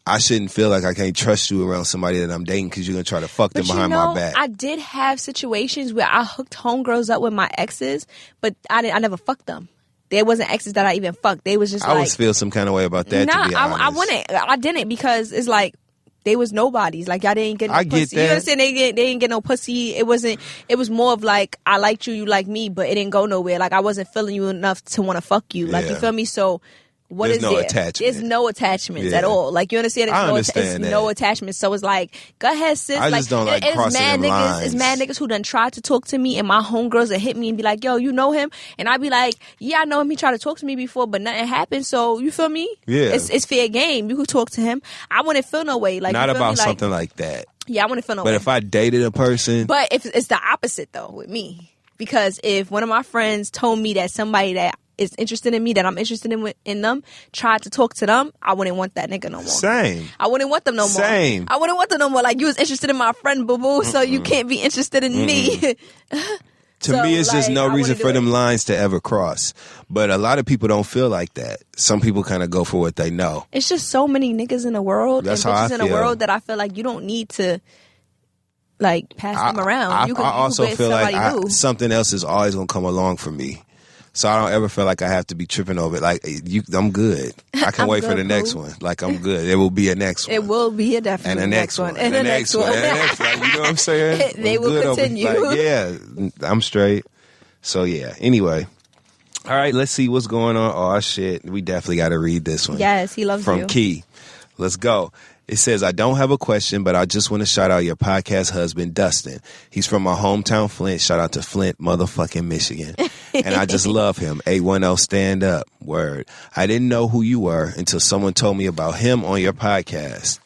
I shouldn't feel like I can't trust you around somebody that I'm dating because you're going to try to fuck them behind my back. I did have situations where I hooked homegirls up with my exes, but I never fucked them. There wasn't exes that I even fucked. They was just I always feel some kind of way about that, to be honest. I didn't, because it's like, they was nobodies. Like, y'all didn't get no pussy. Get that. You understand? They didn't get no pussy. It was more of like, I liked you, you like me, but it didn't go nowhere. Like, I wasn't feeling you enough to want to fuck you. Like, you feel me? So, There's no attachment. There's no attachments at all. Like, you understand? There's no attachments. So it's like, go ahead, sis. I just don't like crossing them lines. It's mad niggas who done tried to talk to me, and my homegirls that hit me and be like, yo, you know him? And I be like, yeah, I know him. He tried to talk to me before, but nothing happened. So, you feel me? Yeah. It's fair game. You could talk to him. I wouldn't feel no way. Like, not about something like that. Yeah, I wouldn't feel no way. But if I dated a person. But if it's the opposite, though, with me. Because if one of my friends told me that somebody that is interested in me, that I'm interested in them, tried to talk to them, I wouldn't want that nigga no more. Same. I wouldn't want them no more. Same. I wouldn't want them no more. Like, you was interested in my friend, boo-boo, so you can't be interested in me. To me, it's just no reason for them lines to ever cross. But a lot of people don't feel like that. Some people kind of go for what they know. It's just so many niggas in the world. That's and how bitches I in the feel. world that I feel like you don't need to, like, pass them around. I also feel like new. something else is always going to come along for me. So I don't ever feel like I have to be tripping over it. Like, I'm good. I can wait for the next one. Like, I'm good. It will be a next one. It will be a definitely and the next one. And the next one. And the next one. You know what I'm saying? They will continue. Like, yeah, I'm straight. So, yeah. Anyway. All right, let's see what's going on. Oh, shit. We definitely got to read this one. Yes, he loves you. From Key. Let's go. It says, I don't have a question, but I just want to shout out your podcast husband, Dustin. He's from my hometown, Flint. Shout out to Flint, motherfucking Michigan. And I just love him. 810 stand up. Word. I didn't know who you were until someone told me about him on your podcast.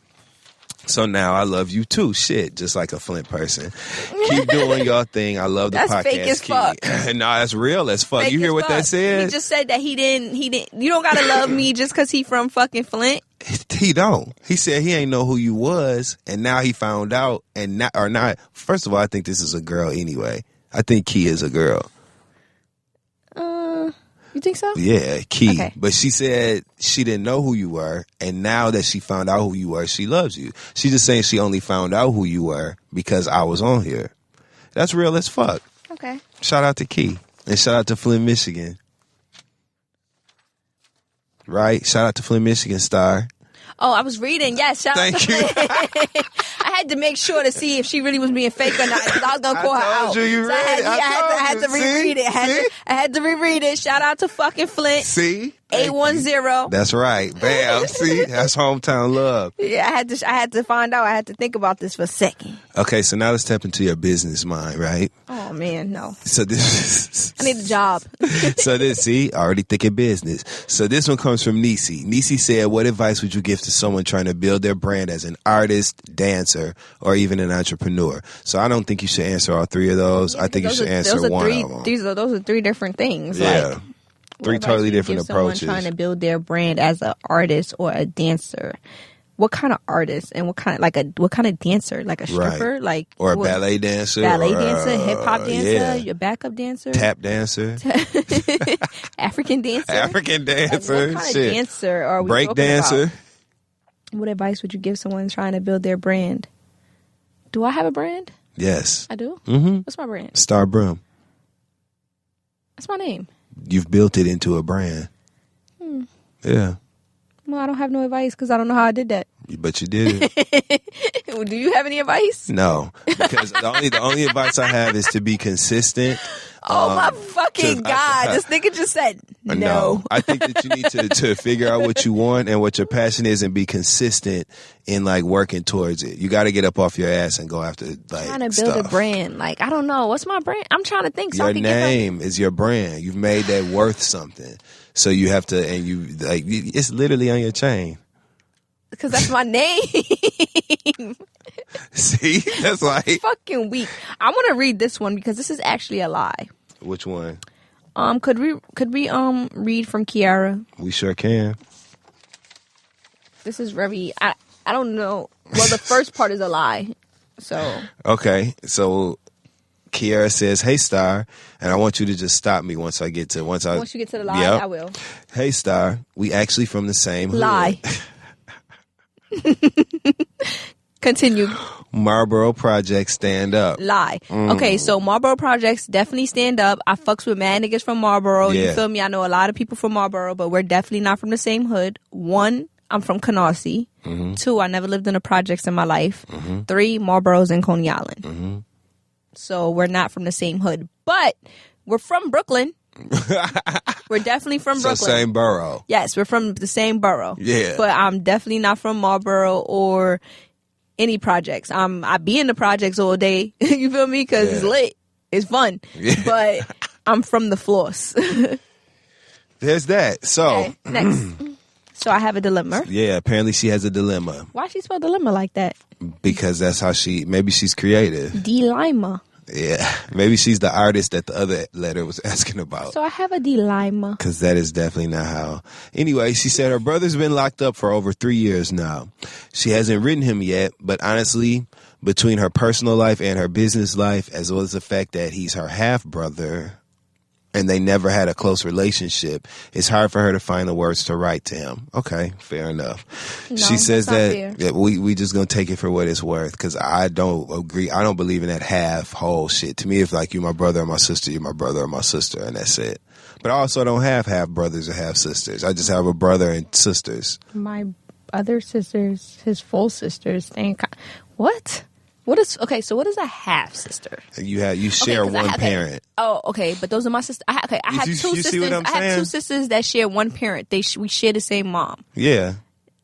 So now I love you too. Shit, just like a Flint person. Keep doing your thing. I love the podcast. That's fake as fuck. No, that's real as fuck. Fake you hear what fuck. that said? He just said that he didn't. You don't gotta love me just because he from fucking Flint. He don't. He said he ain't know who you was, and now he found out. And not. First of all, I think this is a girl anyway. I think Key is a girl. You think so? Yeah, Key. Okay. But she said she didn't know who you were, and now that she found out who you were, she loves you. She's just saying she only found out who you were because I was on here. That's real as fuck. Okay. Shout out to Key. And shout out to Flint, Michigan. Right? Shout out to Flint, Michigan, Star. Oh, I was reading. Yes, shout out to Flint. I had to make sure to see if she really was being fake or not because I was gonna call her out. I had to reread it. I had to reread it. Shout out to fucking Flint. See? 810. That's right. Bam. See? That's hometown love. Yeah, I had to find out. I had to think about this for a second. Okay, so now let's step into your business mind, right? Oh man, no. So this I need a job. So this, see, already thinking business. So this one comes from Nisi. Nisi said, what advice would you give to someone trying to build their brand as an artist, dancer, or even an entrepreneur? So I don't think you should answer all three of those. I think you should answer one of them. Those are three different things. Yeah. Like, three totally different approaches. Someone trying to build their brand as an artist or a dancer. What kind of artist and what kind of dancer? Like a stripper, right. like or a ballet dancer, hip hop dancer, your backup dancer, tap dancer, African dancer, like what kind of dancer are we break dancer? About? What advice would you give someone trying to build their brand? Do I have a brand? Yes, I do. Mm-hmm. What's my brand? Star Brim. That's my name. You've built it into a brand. Yeah. Well, I don't have no advice because I don't know how I did that. But you did it. Do you have any advice? No, because the only advice I have is to be consistent. Oh my fucking God. This nigga just said no. I think that you need to figure out what you want and what your passion is and be consistent in like working towards it. You got to get up off your ass and go after like trying to build a brand. Like, I don't know. What's my brand? I'm trying to think. Your name is your brand. You've made that worth something. So you have to, and you like, it's literally on your chain. Because that's my name. See, that's like fucking weak. I want to read this one because this is actually a lie. Which one? Could we read from Kiara? We sure can. This is very. I don't know. Well, the first part is a lie. So okay, so Kiara says, "Hey Star," and I want you to just stop me once you get to the lie. Yep. I will. Hey Star, we actually from the same hood. Lie. Continue. Marlboro Projects stand up. Lie. Okay, so Marlboro Projects definitely stand up. I fucks with mad niggas from Marlboro. Yeah. You feel me? I know a lot of people from Marlboro, but we're definitely not from the same hood. 1, I'm from Canarsie. 2, I never lived in the projects in my life. 3, Marlboro's in Coney Island. So we're not from the same hood. But we're from Brooklyn. We're definitely from Brooklyn. So same borough. Yes, we're from the same borough. Yeah. But I'm definitely not from Marlboro or any projects. I be in the projects all day. You feel me? Because it's lit. It's fun. Yeah. But I'm from the floors. There's that. So okay, next. So I have a dilemma. Yeah, apparently she has a dilemma. Why she spell dilemma like that? Because that's how maybe she's creative. Dilemma. Yeah, maybe she's the artist that the other letter was asking about. So I have a dilemma. Because that is definitely not how. Anyway, she said her brother's been locked up for over 3 years now. She hasn't written him yet, but honestly, between her personal life and her business life, as well as the fact that he's her half-brother and they never had a close relationship, it's hard for her to find the words to write to him. Okay, fair enough. No, she says that we just gonna take it for what it's worth, because I don't agree. I don't believe in that half whole shit. To me, if like you're my brother or my sister, you're my brother or my sister, and that's it. But I also don't have half brothers or half sisters. I just have a brother and sisters. My other sisters, his full sisters, what? What is so? What is a half sister? You share one parent. Oh, okay, but those are my sisters. I have two sisters. See what I'm saying? I have two sisters that share one parent. We share the same mom. Yeah.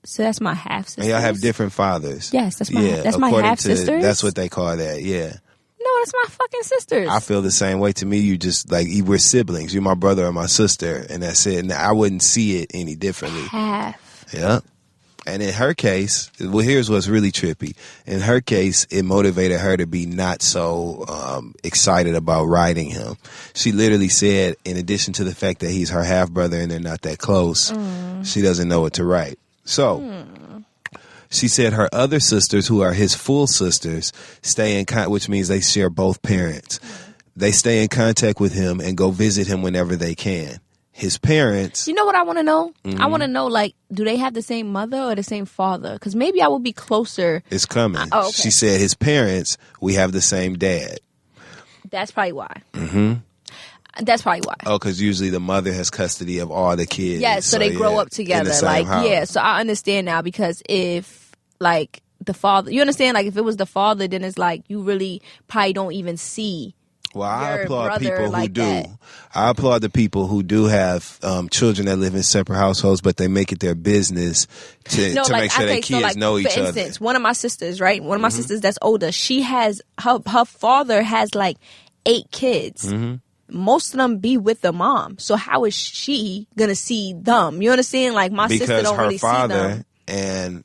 So that's my half sister. And y'all have different fathers. Yes, that's my half sisters. That's what they call that. Yeah. No, that's my fucking sisters. I feel the same way. To me, you just like we're siblings. You're my brother or my sister, and that's it. And I wouldn't see it any differently. Half. Yeah. And in her case, well, here's what's really trippy. In her case, it motivated her to be not so excited about writing him. She literally said, in addition to the fact that he's her half brother and they're not that close, she doesn't know what to write. So she said her other sisters, who are his full sisters, stay in contact, which means they share both parents. They stay in contact with him and go visit him whenever they can. His parents. You know what I want to know? I want to know, like, do they have the same mother or the same father? Because maybe I would be closer. It's coming. Okay. She said his parents, we have the same dad. That's probably why. That's probably why. Oh, because usually the mother has custody of all the kids. Yeah, so they grow up together. In the same house. So I understand now, because if, like, the father, you understand, like, if it was the father, then it's like you really probably don't even see. Well, I applaud people who like do. That. I applaud the people who do have children that live in separate households, but they make it their business to make sure their kids know each other. For instance, one of my sisters, right? One of my sisters that's older, she has, her father has like 8 kids. Most of them be with the mom. So how is she going to see them? You understand? Like, my sister don't really see them. Because her father and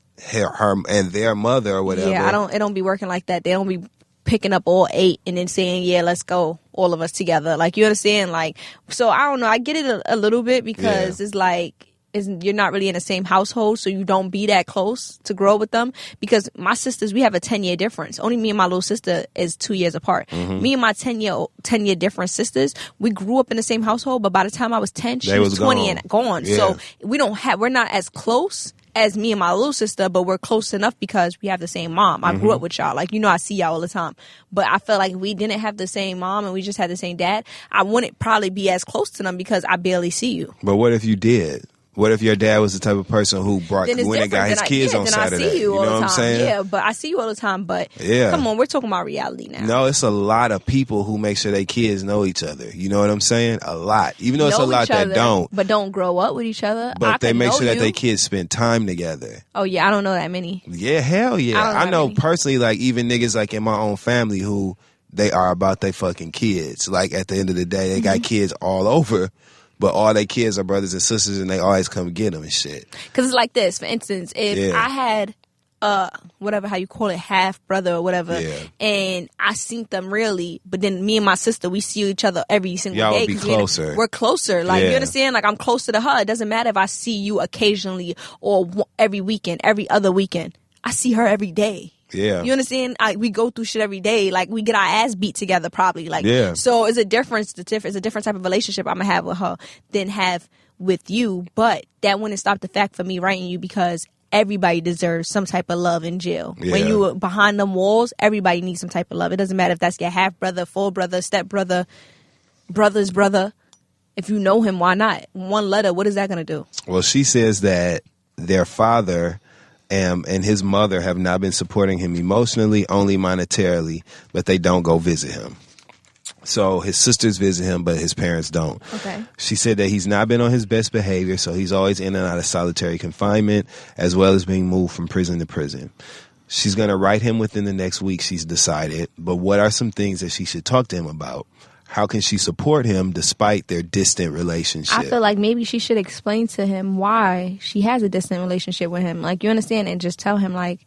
her and their mother or whatever. Yeah, it don't be working like that. They don't be picking up all 8 and then saying, yeah, let's go, all of us together. Like, you understand? Like, so I don't know. I get it a little bit, because it's like, you're not really in the same household, so you don't be that close to grow with them. Because my sisters, we have a 10-year difference. Only me and my little sister is 2 years apart. Me and my 10-year different sisters, we grew up in the same household, but by the time I was 10, she was 20 and gone. Yeah. So we're not as close as me and my little sister, but we're close enough because we have the same mom. I grew up with y'all. Like, you know, I see y'all all the time. But I felt like if we didn't have the same mom and we just had the same dad, I wouldn't probably be as close to them, because I barely see you. But what if you did? What if your dad was the type of person who went and got his kids on Saturday? I see you all the time. What I'm saying? Yeah, but I see you all the time. But come on, we're talking about reality now. No, it's a lot of people who make sure their kids know each other. You know what I'm saying? A lot. Even though it's a lot that don't. But don't grow up with each other. But they make sure that their kids spend time together. Oh, yeah. I don't know that many. Yeah, hell yeah. I know personally, like, even niggas like in my own family who they are about their fucking kids. Like, at the end of the day, they got kids all over. But all their kids are brothers and sisters, and they always come get them and shit. Because it's like this. For instance, if I had whatever, how you call it, half brother or whatever, and I seen them really, but then me and my sister, we see each other every single day. Y'all would be closer. We're closer. Like, you understand? Like, I'm closer to her. It doesn't matter if I see you occasionally or every weekend, every other weekend. I see her every day. Yeah. You understand? We go through shit every day. Like, we get our ass beat together probably. Like, so it's a difference. It's a different type of relationship I'm going to have with her than have with you. But that wouldn't stop the fact for me writing you, because everybody deserves some type of love in jail. Yeah. When you are behind them walls, everybody needs some type of love. It doesn't matter if that's your half brother, full brother, step brother, brother's brother. If you know him, why not? One letter, what is that going to do? Well, she says that their father and his mother have not been supporting him emotionally, only monetarily, but they don't go visit him. So his sisters visit him, but his parents don't. Okay. She said that he's not been on his best behavior, so he's always in and out of solitary confinement, as well as being moved from prison to prison. She's going to write him within the next week, she's decided. But what are some things that she should talk to him about? How can she support him despite their distant relationship? I feel like maybe she should explain to him why she has a distant relationship with him. Like, you understand? And just tell him, like,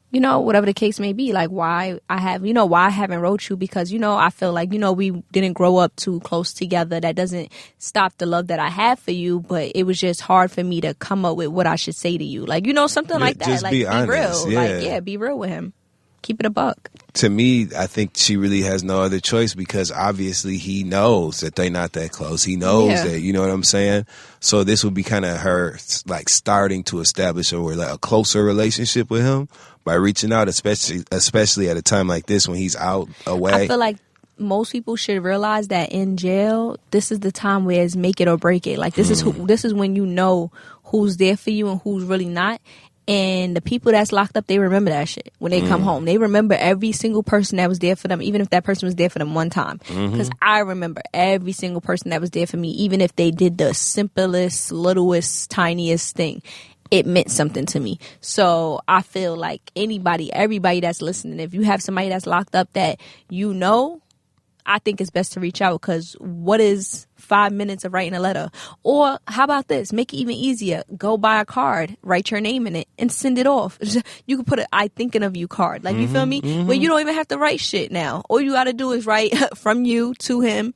you know, whatever the case may be, like, why I haven't wrote you, because, you know, I feel like, you know, we didn't grow up too close together. That doesn't stop the love that I have for you, but it was just hard for me to come up with what I should say to you. Like, you know, something like that. Just like, be honest. real. Yeah. Like, be real with him. Keep it a buck. To me, I think she really has no other choice, because obviously he knows that they're not that close. He knows that, you know what I'm saying? So this would be kind of her, like, starting to establish a closer relationship with him by reaching out, especially at a time like this when he's out away. I feel like most people should realize that in jail, this is the time where it's make it or break it. Like, this is when you know who's there for you and who's really not. And the people that's locked up, they remember that shit when they come home. They remember every single person that was there for them, even if that person was there for them one time. Because I remember every single person that was there for me, even if they did the simplest, littlest, tiniest thing. It meant something to me. So I feel like everybody that's listening, if you have somebody that's locked up that you know, I think it's best to reach out, because what is 5 minutes of writing a letter? Or how about this? Make it even easier. Go buy a card, write your name in it, and send it off. You can put I thinking of you card. Like, you feel me? Where you don't even have to write shit now. All you got to do is write from you to him.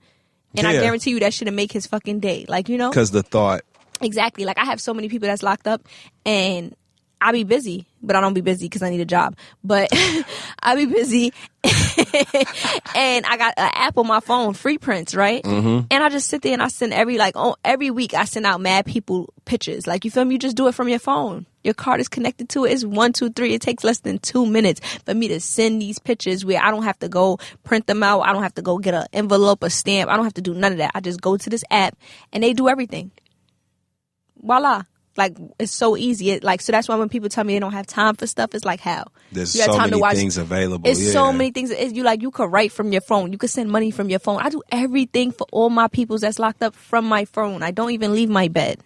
And I guarantee you that shit'll make his fucking day. Like, you know? Because the thought. Exactly. Like, I have so many people that's locked up, and I be busy, but I don't be busy because I need a job. But I be busy, and I got an app on my phone, free prints, right? And I just sit there and I send every week I send out mad people pictures. Like, you feel me? You just do it from your phone. Your card is connected to it. It's 1, 2, 3. It takes less than 2 minutes for me to send these pictures where I don't have to go print them out. I don't have to go get an envelope, a stamp. I don't have to do none of that. I just go to this app and they do everything. Voila. Like, it's so easy. So that's why when people tell me they don't have time for stuff, it's like, how? There's so many things available. It's so many things. You could write from your phone. You could send money from your phone. I do everything for all my peoples that's locked up from my phone. I don't even leave my bed.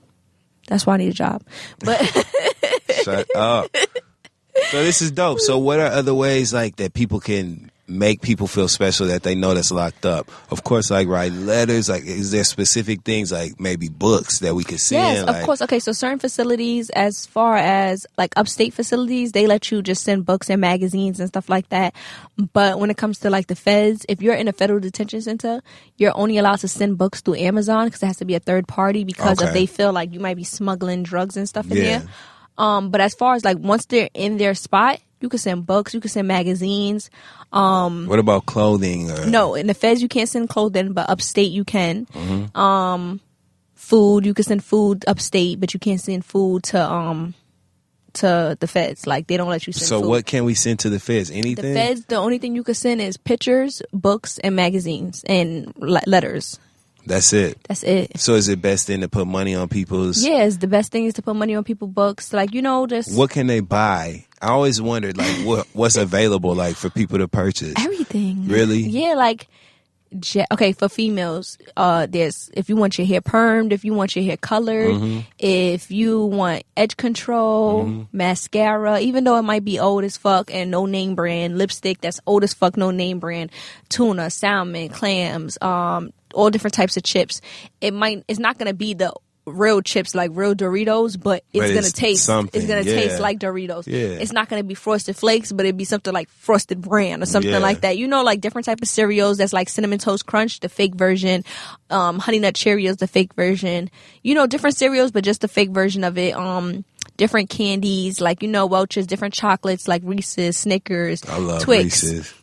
That's why I need a job. But shut up. So this is dope. So what are other ways like that people can make people feel special that they know that's locked up? Of course, like writing letters. Like, is there specific things like maybe books that we could send? Yes, of course. Okay, so certain facilities, as far as like upstate facilities, they let you just send books and magazines and stuff like that. But when it comes to like the feds, if you're in a federal detention center, you're only allowed to send books through Amazon, because it has to be a third party, because if they feel like you might be smuggling drugs and stuff in there. But as far as like once they're in their spot, you can send books, you can send magazines. What about clothing? No, in the feds you can't send clothing, but upstate you can. Food, you can send food upstate, but you can't send food to the feds. Like, they don't let you send food. So what can we send to the feds? Anything? The feds, the only thing you can send is pictures, books, and magazines, and letters. That's it. That's it. So is it best then to put money on people's? Yes, the best thing is to put money on people's books. Like, you know, just what can they buy? I always wondered like what's available like for people to purchase. Everything. Really? Yeah, like okay, for females, there's if you want your hair permed, if you want your hair colored, if you want edge control, mascara, even though it might be old as fuck and no name brand, lipstick that's old as fuck, no name brand, tuna, salmon, clams, all different types of chips. It's not gonna be the real chips like real Doritos, but it's gonna taste taste like Doritos. It's not gonna be Frosted Flakes, but it'd be something like Frosted Bran or something like that. You know, like different type of cereals that's like Cinnamon Toast Crunch, the fake version, Honey Nut Cheerios, the fake version. You know, different cereals, but just the fake version of it. Different candies, like, you know, Welch's, different chocolates like Reese's, Snickers, I love Twix. Reese's.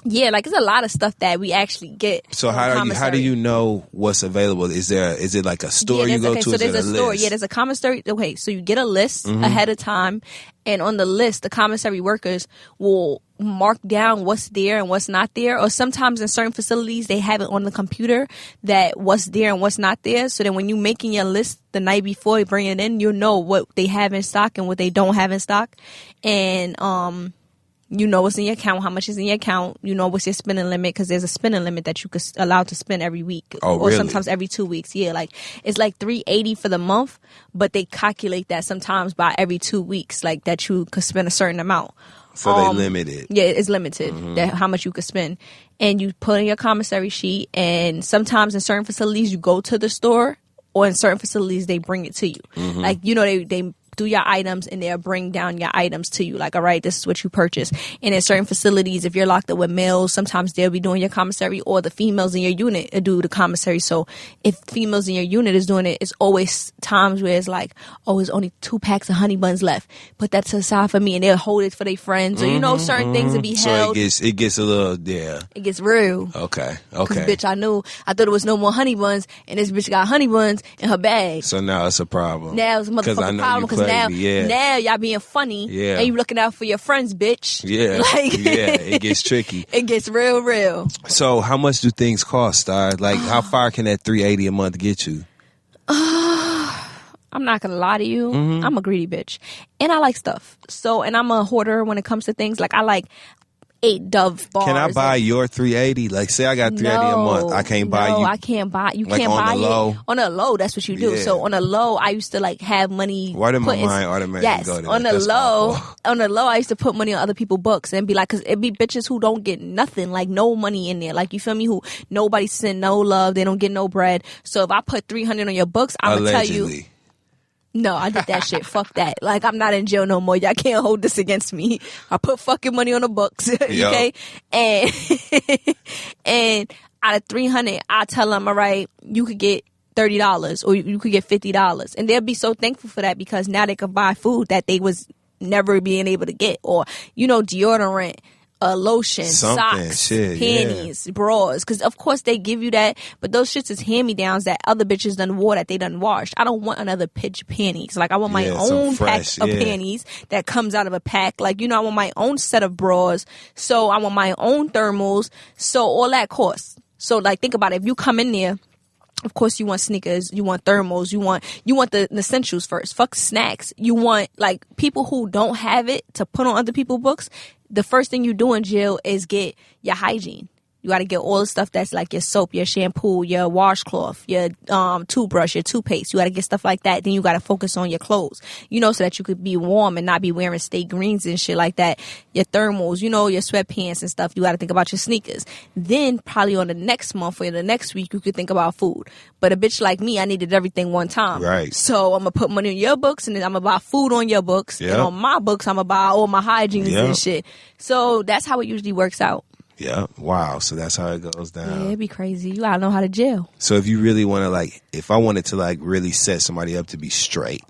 Yeah, like, there's a lot of stuff that we actually get. So how do you know what's available? Is it like a store you go to? So there's a store. Yeah, there's a commissary. Okay, so you get a list ahead of time, and on the list, the commissary workers will mark down what's there and what's not there. Or sometimes in certain facilities, they have it on the computer that what's there and what's not there. So then when you're making your list the night before you bring it in, you'll know what they have in stock and what they don't have in stock. And you know what's in your account, how much is in your account. You know what's your spending limit, because there's a spending limit that you could allowed to spend every week, or sometimes every 2 weeks. Yeah, like it's like $380 for the month, but they calculate that sometimes by every 2 weeks, like that you could spend a certain amount. So they limit it. Yeah, it's limited that how much you could spend, and you put in your commissary sheet. And sometimes in certain facilities you go to the store, or in certain facilities they bring it to you. Like, you know, they do your items and they'll bring down your items to you. Like, all right, this is what you purchased. And in certain facilities, if you're locked up with males, sometimes they'll be doing your commissary, or the females in your unit do the commissary. So if females in your unit is doing it, it's always times where it's like, oh, there's only 2 packs of honey buns left. Put that to the side for me, and they'll hold it for their friends. Or, you know, certain things will be held. So it gets a little, it gets real. Okay. Bitch, I thought there was no more honey buns, and this bitch got honey buns in her bag. So now it's a problem. Now it's a motherfucking problem, because now y'all being funny. Yeah. And you looking out for your friends, bitch. Yeah. Like, yeah, it gets tricky. It gets real. So how much do things cost, Star? Like, how far can that $380 a month get you? I'm not gonna lie to you. I'm a greedy bitch, and I like stuff. So, and I'm a hoarder when it comes to things. Like, I like 8 Dove bars. Can I buy your $380? Like, say I got $380 a month, I can't buy you. No, I can't buy. You like can't on buy the low? it on a low. That's what you do. Yeah. So on a low, I used to like have money. Why did my mind automatically go to that? On the That's low, awful. on the low, I used to put money on other people's books and be like, because it be bitches who don't get nothing, like no money in there. Like, you feel me? Who nobody send no love, they don't get no bread. So if I put $300 on your books, I'm gonna tell you. No, I did that shit. Fuck that. Like, I'm not in jail no more. Y'all can't hold this against me. I put fucking money on the books. Okay? And and out of 300, I tell them, all right, you could get $30 or you could get $50. And they'll be so thankful for that because now they can buy food that they was never being able to get. Or, deodorant, lotion, socks, panties, bras. Because, of course, they give you that. But those shits is hand-me-downs that other bitches done wore that they done washed. I don't want another pitch panties. Like, I want my own pack of panties that comes out of a pack. Like, I want my own set of bras. So, I want my own thermals. So, all that costs. So, like, think about it. If you come in there, of course, you want sneakers, you want thermals, you want the essentials first. Fuck snacks. You want, like, people who don't have it to put on other people's books. The first thing you do in jail is get your hygiene. You got to get all the stuff that's like your soap, your shampoo, your washcloth, your toothbrush, your toothpaste. You got to get stuff like that. Then you got to focus on your clothes, so that you could be warm and not be wearing state greens and shit like that. Your thermals, your sweatpants and stuff. You got to think about your sneakers. Then probably on the next month or the next week, you could think about food. But a bitch like me, I needed everything one time. Right. So I'm going to put money on your books and then I'm going to buy food on your books. Yep. And on my books, I'm going to buy all my hygiene and shit. So that's how it usually works out. Yeah. Wow. So that's how it goes down. Yeah, it'd be crazy. You gotta know how to jail. So if you really want to, if I wanted to, really set somebody up to be straight,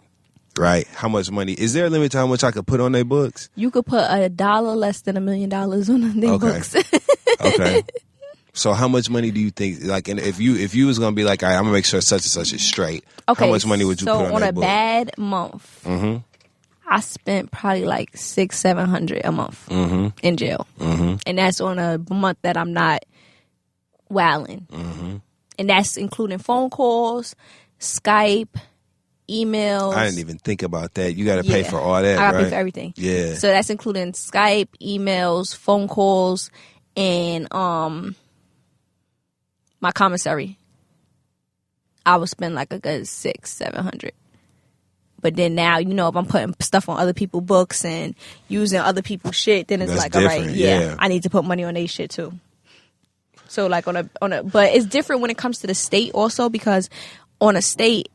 right? How much money? Is there a limit to how much I could put on their books? You could put $1 less than $1 million on their books. Okay. So how much money do you think, and if you was going to be like, all right, I'm going to make sure such and such is straight, how much money would you put on that book? So on a bad month, I spent probably like $600-700 a month in jail, and that's on a month that I'm not wilding, and that's including phone calls, Skype, emails. I didn't even think about that. You got to pay for all that. I got to pay for everything. Yeah. So that's including Skype, emails, phone calls, and my commissary. I would spend like a good $600-700. But then now, if I'm putting stuff on other people's books and using other people's shit, then it's that's like, all right, I need to put money on their shit too. So like but it's different when it comes to the state also, because on a state,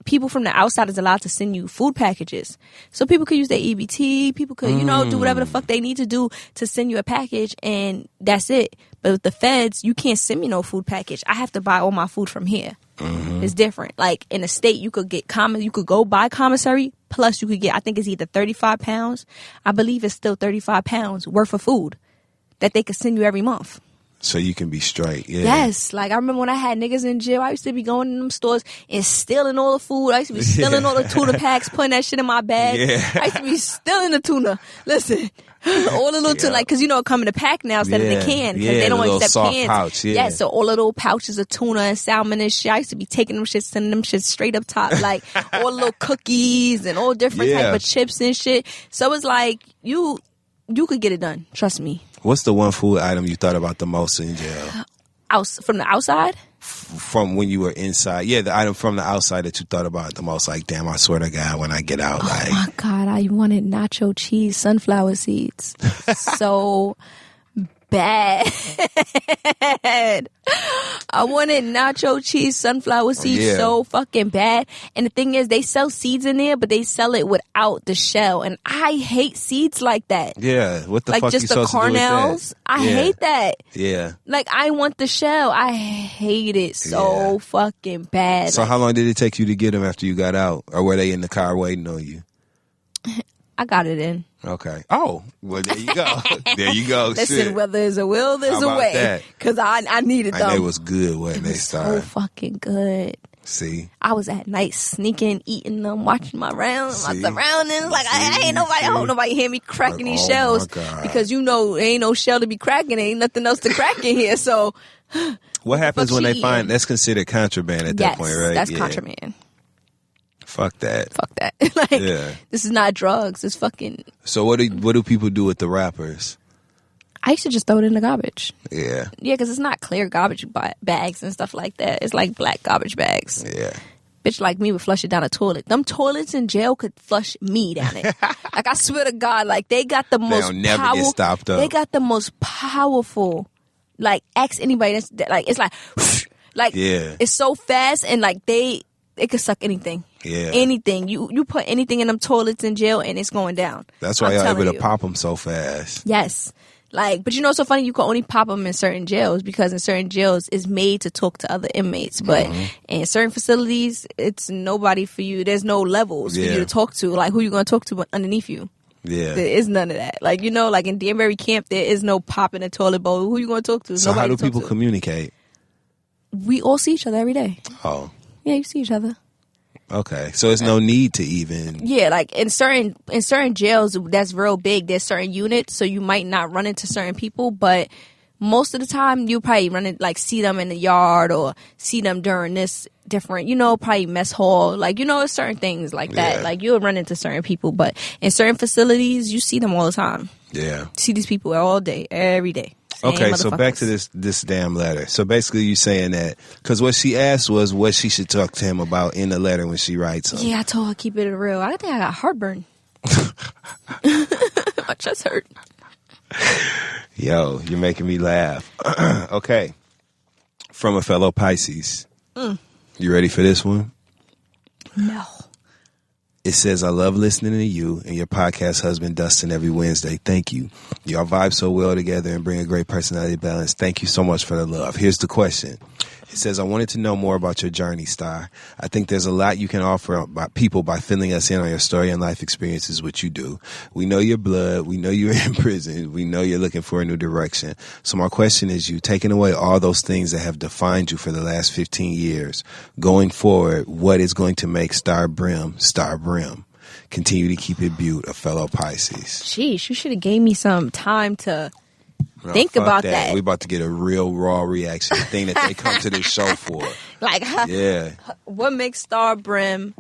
people from the outside is allowed to send you food packages. So people could use their EBT, people could, do whatever the fuck they need to do to send you a package, and that's it. But with the feds, you can't send me no food package. I have to buy all my food from here. It's different. Like in the state, you could get you could go buy commissary, plus you could get, I think it's either 35 pounds. I believe it's still 35 pounds worth of food that they could send you every month. So you can be straight. Yeah. Yes. Like I remember when I had niggas in jail, I used to be going in them stores and stealing all the food. I used to be stealing all the tuna packs, putting that shit in my bag. I used to be stealing the tuna. Listen. All the little tuna, because it come in a pack now instead of the can, because they don't accept cans. Pouch, so all the little pouches of tuna and salmon and shit. I used to be taking them shit, sending them shit straight up top, like all the little cookies and all different type of chips and shit. So it's like you could get it done. Trust me. What's the one food item you thought about the most in jail? From the outside? From when you were inside. Yeah, the item from the outside that you thought about the most. Like, damn, I swear to God, when I get out. Oh, my God, I wanted nacho cheese sunflower seeds. So bad. I wanted nacho cheese sunflower seeds so fucking bad. And the thing is, they sell seeds in there, but they sell it without the shell. And I hate seeds like that. Yeah, what the fuck like just you the supposed to do with kernels. that? I hate that. Yeah. Like I want the shell. I hate it so fucking bad. So how long did it take you to get them after you got out? Or were they in the car waiting on you? I got it in. Okay. Oh, well, there you go. There you go. Listen, Shit. where there's a will, there's a way. Because I needed them. And they was good when they started. So fucking good. See? I was at night sneaking, eating them, watching my rounds, my See? surroundings. Like, I ain't nobody, I hope nobody hear me cracking these shells. Because, you know, there ain't no shell to be cracking. There ain't nothing else to crack in here. So, what happens when they eating? find, that's considered contraband at that point, right? That's contraband. Fuck that. Like, Yeah. This is not drugs. It's fucking. So what do people do with the wrappers? I used to just throw it in the garbage. Yeah. Yeah, because it's not clear garbage bags and stuff like that. It's like black garbage bags. Yeah. Bitch like me would flush it down a toilet. Them toilets in jail could flush me down it. Like, I swear to God, like, they got the most They'll never get stopped up. They got the most powerful, like, ask anybody that's, like, it's like, like, Yeah. it's so fast and, like, it could suck anything. Yeah. Anything. You put anything in them toilets in jail and it's going down. That's why I'm y'all able telling to you. pop them so fast. Yes. Like, but you know, it's so funny, you can only pop them in certain jails because in certain jails it's made to talk to other inmates. But in certain facilities, it's nobody for you. There's no levels for you to talk to. Like, who you going to talk to underneath you? Yeah. There is none of that. Like, you know, like in Danbury camp, there is no popping a toilet bowl. Who you going to talk to? So Nobody how do to talk people to. communicate? We all see each other every day. Oh. Yeah, you see each other. Okay. So there's no need to even. Yeah, like in certain jails that's real big, there's certain units, so you might not run into certain people, but most of the time you probably see them in the yard or see them during this different, you know, probably mess hall, like, you know, certain things like that. Yeah. Like, you'll run into certain people, but in certain facilities you see them all the time. Yeah. You see these people all day, every day. Same Okay, so back to motherfuckers. this damn letter. So basically, you saying that because what she asked was what she should talk to him about in the letter when she writes him. Yeah, I told her keep it real. I think I got heartburn. My chest hurt. Yo, you're making me laugh. Okay, from a fellow Pisces. You ready for this one? No. It says, I love listening to you and your podcast husband, Dustin, every Wednesday. Thank you. Y'all vibe so well together and bring a great personality balance. Thank you so much for the love. Here's the question. It says, I wanted to know more about your journey, Star. I think there's a lot you can offer about people by filling us in on your story and life experiences, which you do. We know your blood. We know you're in prison. We know you're looking for a new direction. So my question is, you taking away all those things that have defined you for the last 15 years, going forward, what is going to make Star Brim? Continue to keep it Bute, a fellow Pisces. Sheesh, you should have gave me some time to No, think fuck about that. We about to get a real raw reaction, the thing that they come to this show for. Like, Yeah. what makes Star Brim?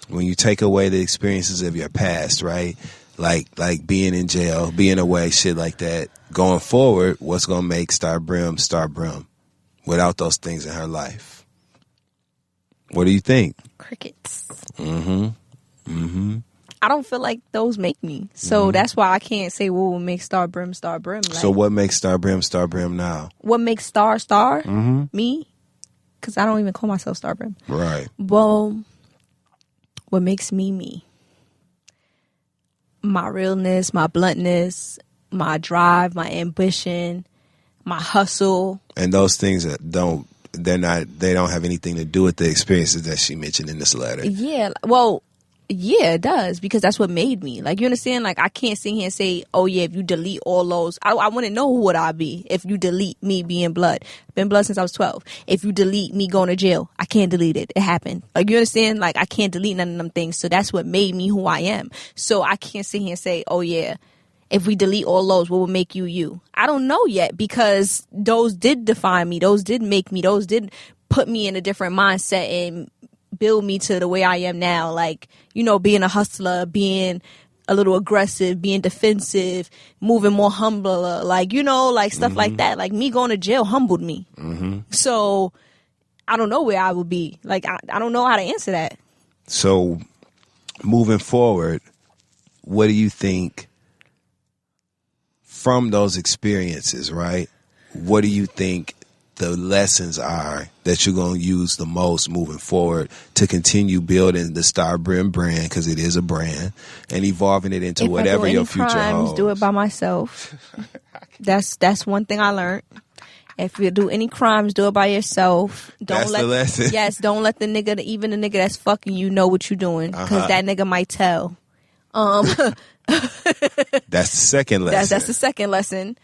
When you take away the experiences of your past, right? Like being in jail, being away, shit like that. Going forward, what's going to make Star Brim without those things in her life? What do you think? Crickets. Mm-hmm. I don't feel like those make me. So that's why I can't say what will make Star Brim. Like, So what makes Star Brim now? what makes Star? Me? Because I don't even call myself Star Brim. Right. Well, what makes me? My realness, my bluntness, my drive, my ambition, my hustle. And those things that they don't have anything to do with the experiences that she mentioned in this letter. Yeah. Well, yeah, it does, because that's what made me. Like, you understand? Like, I can't sit here and say, oh, yeah, if you delete all those, I want to know who would I be if you delete me being blood. Been blood since I was 12. If you delete me going to jail, I can't delete it. It happened. Like, you understand? Like, I can't delete none of them things. So that's what made me who I am. So I can't sit here and say, oh, yeah, if we delete all those, what would make you you? I don't know yet, because those did define me. Those did make me. Those did put me in a different mindset and build me to the way I am now. Like, you know, being a hustler, being a little aggressive, being defensive, moving more humbler, like, you know, like stuff like that. Like, me going to jail humbled me. So I don't know where I would be. Like, I don't know how to answer that. So moving forward, what do you think from those experiences, right? What do you think the lessons are that you're going to use the most moving forward to continue building the Star Brim brand, because it is a brand, and evolving it into whatever your future holds? Do it by myself. That's one thing I learned. If you do any crimes, do it by yourself. That's the lesson. Yes, don't let even the nigga that's fucking you know what you're doing, because that nigga might tell. That's the second lesson. That's the second lesson.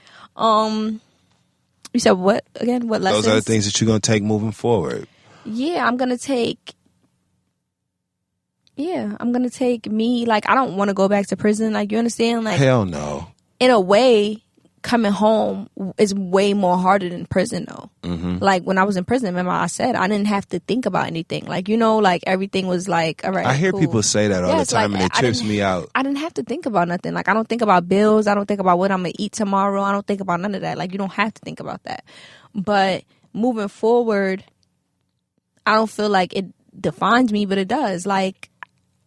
You said what again? What lessons? Those are the things that you're going to take moving forward. Yeah, I'm gonna take me. Like, I don't want to go back to prison. Like, you understand? Like, hell no. In a way, coming home is way more harder than prison, though. Mm-hmm. Like, when I was in prison, remember I said I didn't have to think about anything. Like, like everything was like, all right. I hear cool. people say that all the time, and it trips me out. I didn't have to think about nothing. Like, I don't think about bills. I don't think about what I'm gonna eat tomorrow. I don't think about none of that. Like, you don't have to think about that. But moving forward, I don't feel like it defines me, but it does. Like,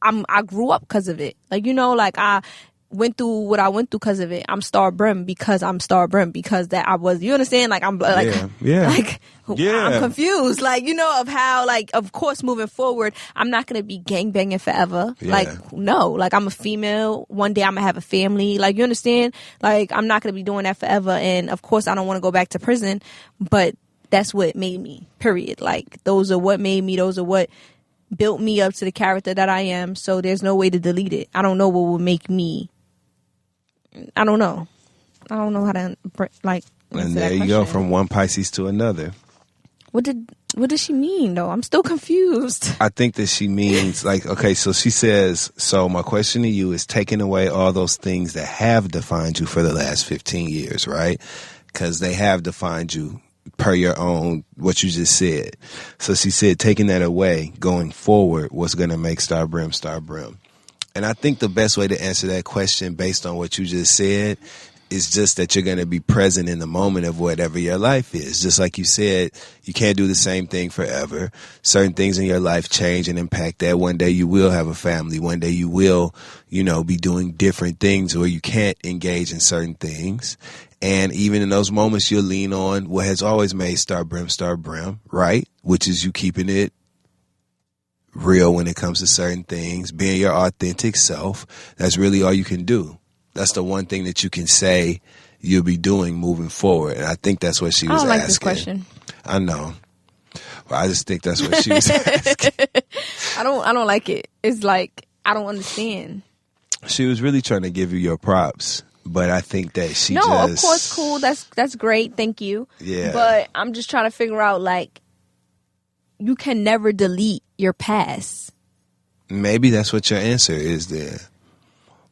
I grew up because of it. Like, like I went through what I went through because of it. I'm Star Brim because I'm Star Brim because that I was. You understand? Like, I'm like, I'm confused. Like, of how, like, of course, moving forward, I'm not gonna be gangbanging forever. Yeah. Like, no. Like, I'm a female. One day I'm gonna have a family. Like, you understand? Like, I'm not gonna be doing that forever. And of course, I don't want to go back to prison. But that's what made me. Period. Like, those are what made me. Those are what built me up to the character that I am. So there's no way to delete it. I don't know what will make me. I don't know how to, like. And there you go, from one Pisces to another. What does she mean, though? I'm still confused. I think that she means, like, okay, so she says, so my question to you is taking away all those things that have defined you for the last 15 years, right? Because they have defined you per your own, what you just said. So she said taking that away, going forward, what's going to make Star Brim Star Brim? And I think the best way to answer that question based on what you just said is just that you're going to be present in the moment of whatever your life is. Just like you said, you can't do the same thing forever. Certain things in your life change and impact that. One day you will have a family. One day you will, be doing different things or you can't engage in certain things. And even in those moments, you'll lean on what has always made Star Brim, right? Which is you keeping it real when it comes to certain things, being your authentic self. That's really all you can do. That's the one thing that you can say you'll be doing moving forward. And I think that's what she was asking. I don't like this question. I know. Well, I just think that's what she was asking. I don't like it. It's like, I don't understand. She was really trying to give you your props. But I think that she of course, cool. That's great. Thank you. Yeah. But I'm just trying to figure out, like, you can never delete your past. Maybe that's what your answer is there.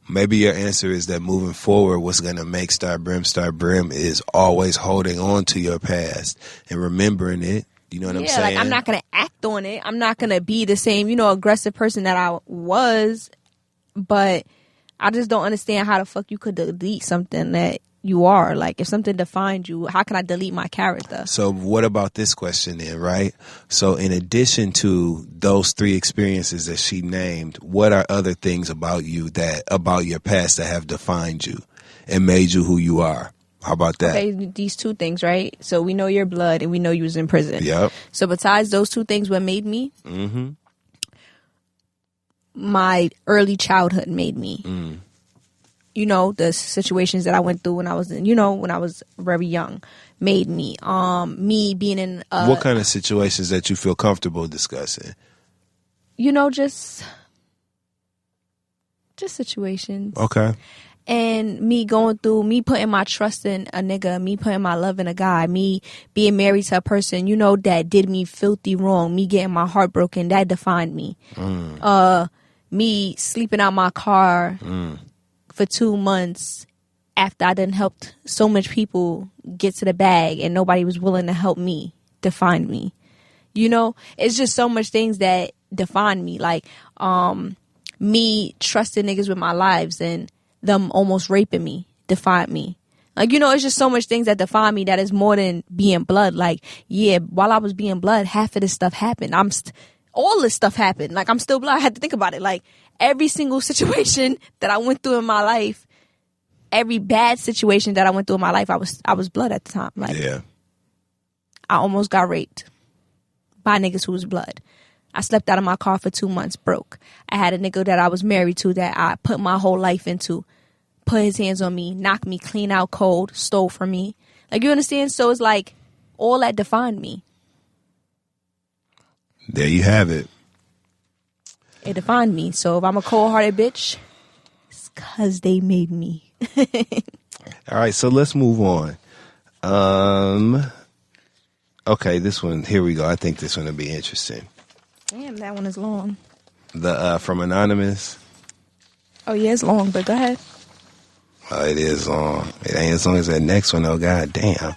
Maybe your answer is that moving forward, what's going to make Star Brim is always holding on to your past and remembering it. You know what I'm saying? Yeah, like, I'm not going to act on it. I'm not going to be the same, aggressive person that I was. But I just don't understand how the fuck you could delete something that you are. Like, if something defined you, how can I delete my character? So what about this question then, right? So in addition to those 3 experiences that she named, what are other things about you about your past that have defined you and made you who you are? How about that? Okay, these 2 things, right? So we know your blood and we know you was in prison. Yep. So besides those 2 things, what made me? Mm-hmm. My early childhood made me. The situations that I went through when I was when I was very young made me. Me being in what kind of situations that you feel comfortable discussing? Just situations. Okay. And me putting my trust in a nigga, me putting my love in a guy, me being married to a person, that did me filthy wrong, me getting my heart broken, that defined me. Me sleeping out my car for 2 months after I done helped so much people get to the bag and nobody was willing to help me, defined me. It's just so much things that define me. Like, me trusting niggas with my lives and them almost raping me defined me. Like, it's just so much things that define me that is more than being blood. Like, yeah, while I was being blood, half of this stuff happened. All this stuff happened. Like, I'm still blood. I had to think about it. Like, every single situation that I went through in my life, every bad situation that I went through in my life, I was blood at the time. Like, yeah. I almost got raped by niggas who was blood. I slept out of my car for 2 months, broke. I had a nigga that I was married to that I put my whole life into, put his hands on me, knocked me clean out cold, stole from me. Like, you understand? So it's like, all that defined me. There you have it. It defined me. So if I'm a cold-hearted bitch, it's because they made me. All right, so let's move on. Okay, this one, here we go. I think this one will be interesting. Damn, that one is long. The from Anonymous. Oh, yeah, it's long, but go ahead. Oh, it is long. It ain't as long as that next one, though. God damn.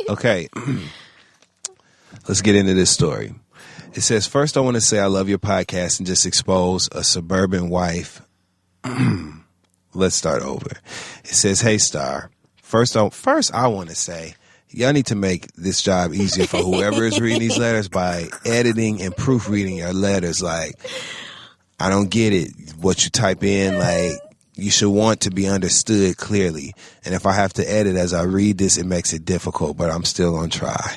Okay. Let's get into this story. It says, first I want to say I love your podcast and just expose a suburban wife. Let's start over. It says, hey, Star. First I want to say, y'all need to make this job easier for whoever is reading these letters by editing and proofreading your letters. Like, I don't get it. What you type in, like, you should want to be understood clearly. And if I have to edit as I read this, it makes it difficult, but I'm still going to try.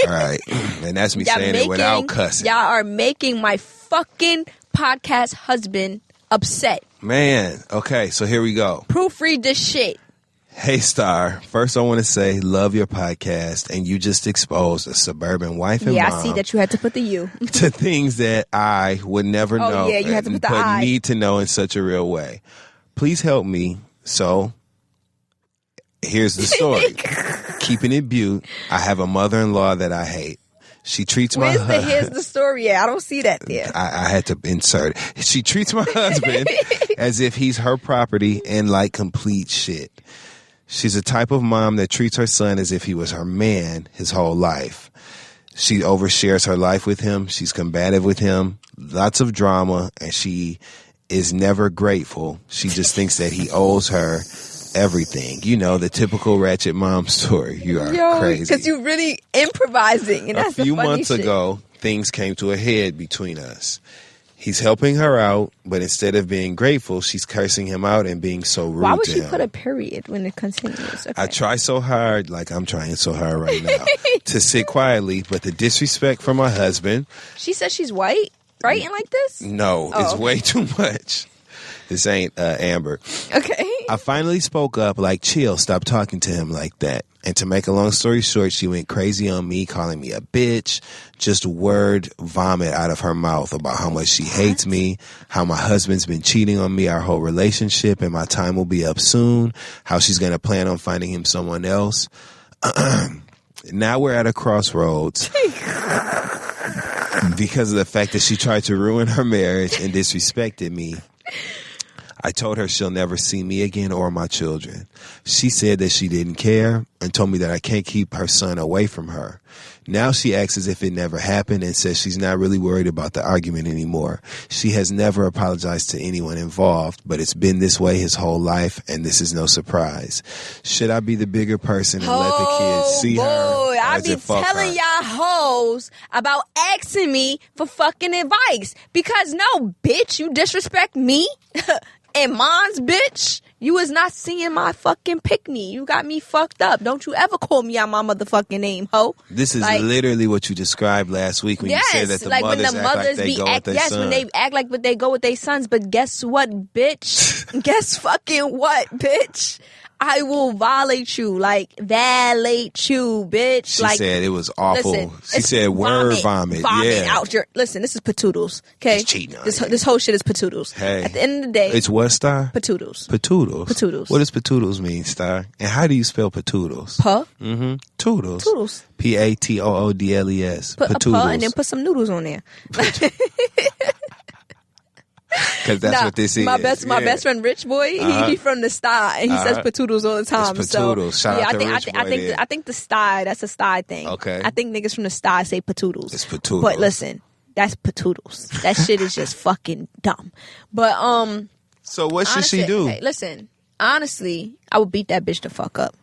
All right. And that's me saying it without cussing. Y'all are making my fucking podcast husband upset. Man. Okay. So here we go. Proofread this shit. Hey, Star. First, I want to say, love your podcast, and you just exposed a suburban wife and mom. I see that you had to put the U. to things that I would never know. Yeah, you had to put the I. Need to know in such a real way. Please help me. So, here's the story. Keeping it Bute, I have a mother-in-law that I hate. She treats my husband. Here's the story. Yeah, I don't see that there. I had to insert it. She treats my husband as if he's her property and like complete shit. She's a type of mom that treats her son as if he was her man his whole life. She overshares her life with him. She's combative with him. Lots of drama, and she is never grateful. She just thinks that he owes her everything. You know, the typical ratchet mom story. You are crazy. Because you're really improvising, and that's a few funny months shit. ago, things came to a head between us. He's helping her out, but instead of being grateful, she's cursing him out and being so rude to him. Why would she put a period when it continues? Okay. I try so hard, like I'm trying so hard right now, to sit quietly, but the disrespect from my husband. She says she's white, writing like this? No, it's way too much. This ain't Amber. Okay. I finally spoke up, like, chill, stop talking to him like that. And to make a long story short, she went crazy on me, calling me a bitch, just word vomit out of her mouth about how much she hates me, how my husband's been cheating on me our whole relationship, and my time will be up soon, how she's going to plan on finding him someone else. Now we're at a crossroads because of the fact that she tried to ruin her marriage and disrespected me. I told her she'll never see me again or my children. She said that she didn't care and told me that I can't keep her son away from her. Now she acts as if it never happened and says she's not really worried about the argument anymore. She has never apologized to anyone involved, but it's been this way his whole life, and this is no surprise. Should I be the bigger person and let the kids see her? I be telling y'all hoes about asking me for fucking advice. Because no, bitch, you disrespect me and mine's bitch. You is not seeing my fucking pickney. You got me fucked up. Don't you ever call me out my motherfucking name, ho. This is literally what you described last week when you said that the mothers act like they go with their sons. Yes, when they act like they go with their sons. But guess what, bitch? Guess fucking what, bitch? I will violate you, violate you, bitch. She said it was awful. Listen, she said word vomit. Vomit out your. Listen, this is patoodles. Okay, it's cheating on this whole shit is patoodles. Hey, at the end of the day, it's what, Star? Patoodles. Patoodles. Patoodles. What does patoodles mean, Star? And how do you spell patoodles? Puh. Mm-hmm. Toodles. Toodles. Patoodles. Put a puh and then put some noodles on there. Because that's what this is. My best friend, Rich Boy, he from the Sty, and he says patoodles all the time. It's patoodles. Shout out to Rich Boy. I think the Sty, that's a Sty thing. Okay. I think niggas from the Sty say patoodles. It's patoodles. But listen, that's patoodles. That shit is just fucking dumb. But so what should she do? Hey, listen, honestly, I would beat that bitch the fuck up.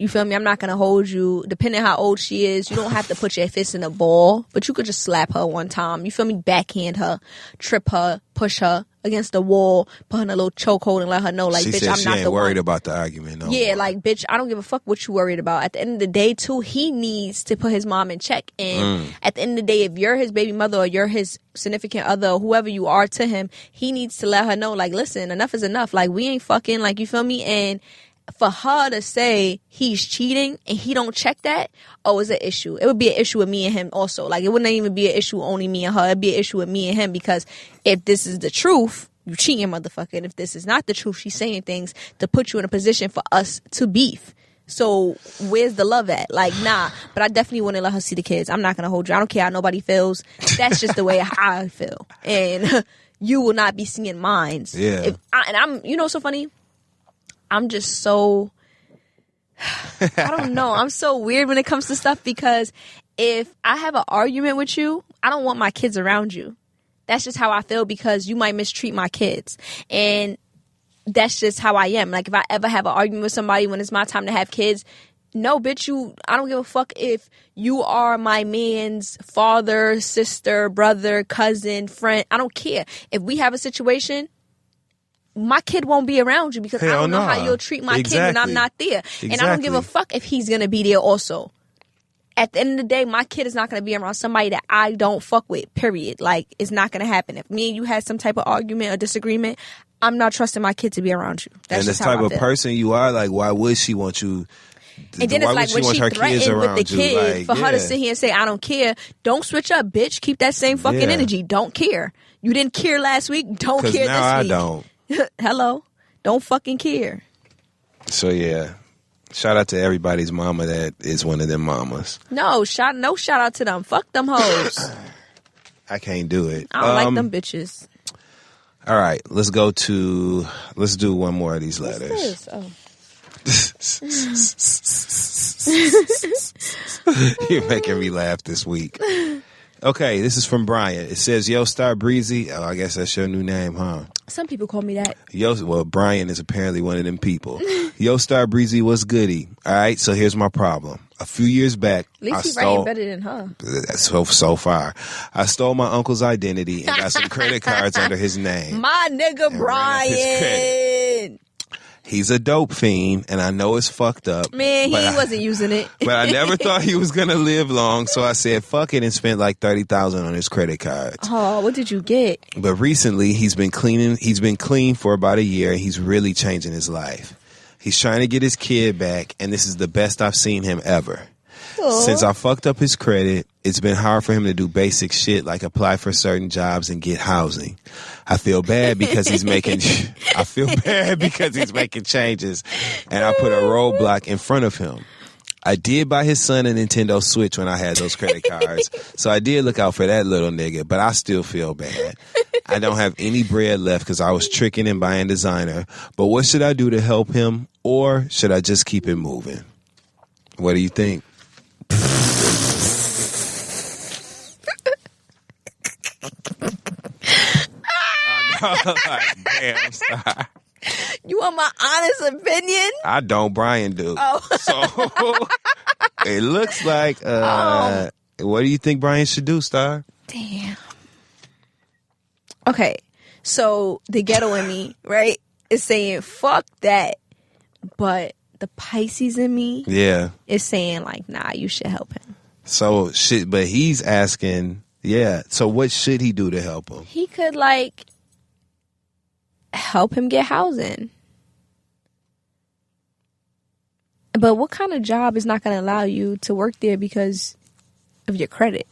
You feel me? I'm not going to hold you. Depending how old she is, you don't have to put your fist in a ball, but you could just slap her one time. You feel me? Backhand her, trip her, push her against the wall, put her in a little chokehold and let her know, she bitch, said I'm she not ain't the worried one. about the argument. No yeah, more. bitch, I don't give a fuck what you worried about. At the end of the day, too, he needs to put his mom in check. And at the end of the day, if you're his baby mother or you're his significant other or whoever you are to him, he needs to let her know, listen, enough is enough. We ain't fucking, you feel me? And for her to say he's cheating and he don't check that, it's an issue. It would be an issue with me and him also. It wouldn't even be an issue only me and her. It'd be an issue with me and him, because if this is the truth, you cheating, motherfucker. And if this is not the truth, she's saying things to put you in a position for us to beef. So where's the love at? Like, nah. But I definitely want to let her see the kids. I'm not going to hold you. I don't care how nobody feels. That's just the way I feel. And you will not be seeing mines. Yeah. And I'm, you know, so funny. I'm just so, I don't know. I'm so weird when it comes to stuff because if I have an argument with you, I don't want my kids around you. That's just how I feel because you might mistreat my kids. And that's just how I am. Like, if I ever have an argument with somebody when it's my time to have kids, no, bitch, I don't give a fuck if you are my man's father, sister, brother, cousin, friend. I don't care. If we have a situation, my kid won't be around you because I don't know how you'll treat my kid when I'm not there. Exactly. And I don't give a fuck if he's going to be there also. At the end of the day, my kid is not going to be around somebody that I don't fuck with, period. Like, it's not going to happen. If me and you had some type of argument or disagreement, I'm not trusting my kid to be around you. That's and just the how type I of feel. person you are, like, why would she want you? And then it's like when she threatened with the kid, like, for her to sit here and say, I don't care. Don't switch up, bitch. Keep that same fucking energy. Don't care. You didn't care last week. Don't care now this week. I don't. Hello. Don't fucking care. So, yeah. Shout out to everybody's mama that is one of them mamas. No shout out to them. Fuck them hoes. I can't do it. I don't like them bitches. All right, let's do one more of these letters. What's this? Oh. You're making me laugh this week. Okay, this is from Brian. It says, Yo, Star Breezy. Oh, I guess that's your new name, huh? Some people call me that. Well, Brian is apparently one of them people. Yo, Star Breezy, what's goody? All right, so here's my problem. A few years back, at least he's writing better than her. That's so far. I stole my uncle's identity and got some credit cards under his name. My nigga Brian. He's a dope fiend, and I know it's fucked up. Man, he wasn't using it. But I never thought he was going to live long, so I said, fuck it, and spent like $30,000 on his credit cards. Oh, what did you get? But recently, he's been clean for about a year, and he's really changing his life. He's trying to get his kid back, and this is the best I've seen him ever. Aww. Since I fucked up his credit, it's been hard for him to do basic shit like apply for certain jobs and get housing. I feel bad because he's making changes, and I put a roadblock in front of him. I did buy his son a Nintendo Switch when I had those credit cards, so I did look out for that little nigga, but I still feel bad. I don't have any bread left because I was tricking and buying designer, but what should I do to help him, or should I just keep it moving? What do you think? Like, damn, Star. You want my honest opinion? I don't. Brian do. Oh. So it looks like. What do you think Brian should do, Star? Damn. Okay, so the ghetto in me, right, is saying fuck that, but the Pisces in me, is saying like, nah, you should help him. So shit, but he's asking, yeah. So what should he do to help him? He could like help him get housing. But what kind of job is not going to allow you to work there because of your credit?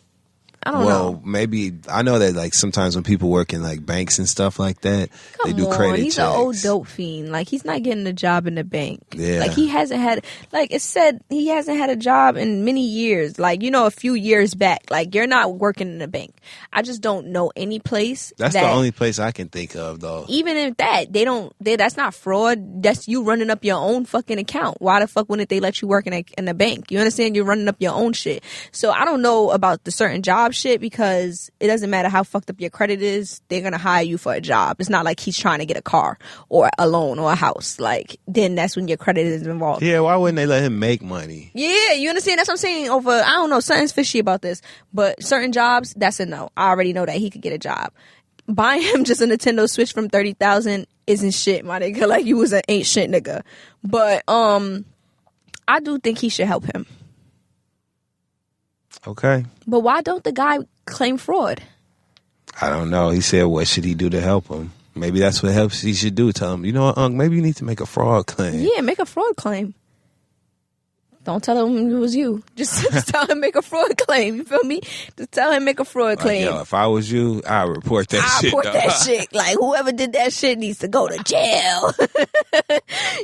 I don't know. Well, maybe I know that like sometimes when people work in like banks and stuff like that, they do credit He's checks. An old dope fiend. Like he's not getting a job in the bank. Yeah. Like he hasn't had, like it said, he hasn't had a job in many years. Like, you know, a few years back. Like you're not working in a bank. I just don't know any place. That's the only place I can think of though. Even if that's not fraud. That's you running up your own fucking account. Why the fuck wouldn't they let you work in a bank? You understand? You're running up your own shit. So I don't know about the certain job shit because it doesn't matter how fucked up your credit is. They're going to hire you for a job. It's not like he's trying to get a car or a loan or a house. Like then that's when your credit is involved. Yeah, why wouldn't they let him make money? Yeah, you understand? That's what I'm saying. Over, I don't know, something's fishy about this. But certain jobs, that's a no. I already know that he could get a job. Buying him just a Nintendo Switch from $30,000 isn't shit, my nigga. Like you was an ain't shit nigga. But I do think he should help him. Okay. But why don't the guy claim fraud? I don't know. He said, what should he do to help him? Maybe that's what helps he should do. Tell him, you know what, Unc, maybe you need to make a fraud claim. Yeah, make a fraud claim. Don't tell him it was you. Just tell him make a fraud claim. You feel me? Just tell him make a fraud claim. Yo, if I was you, I'd report that shit. I'd report that shit. Like, whoever did that shit needs to go to jail.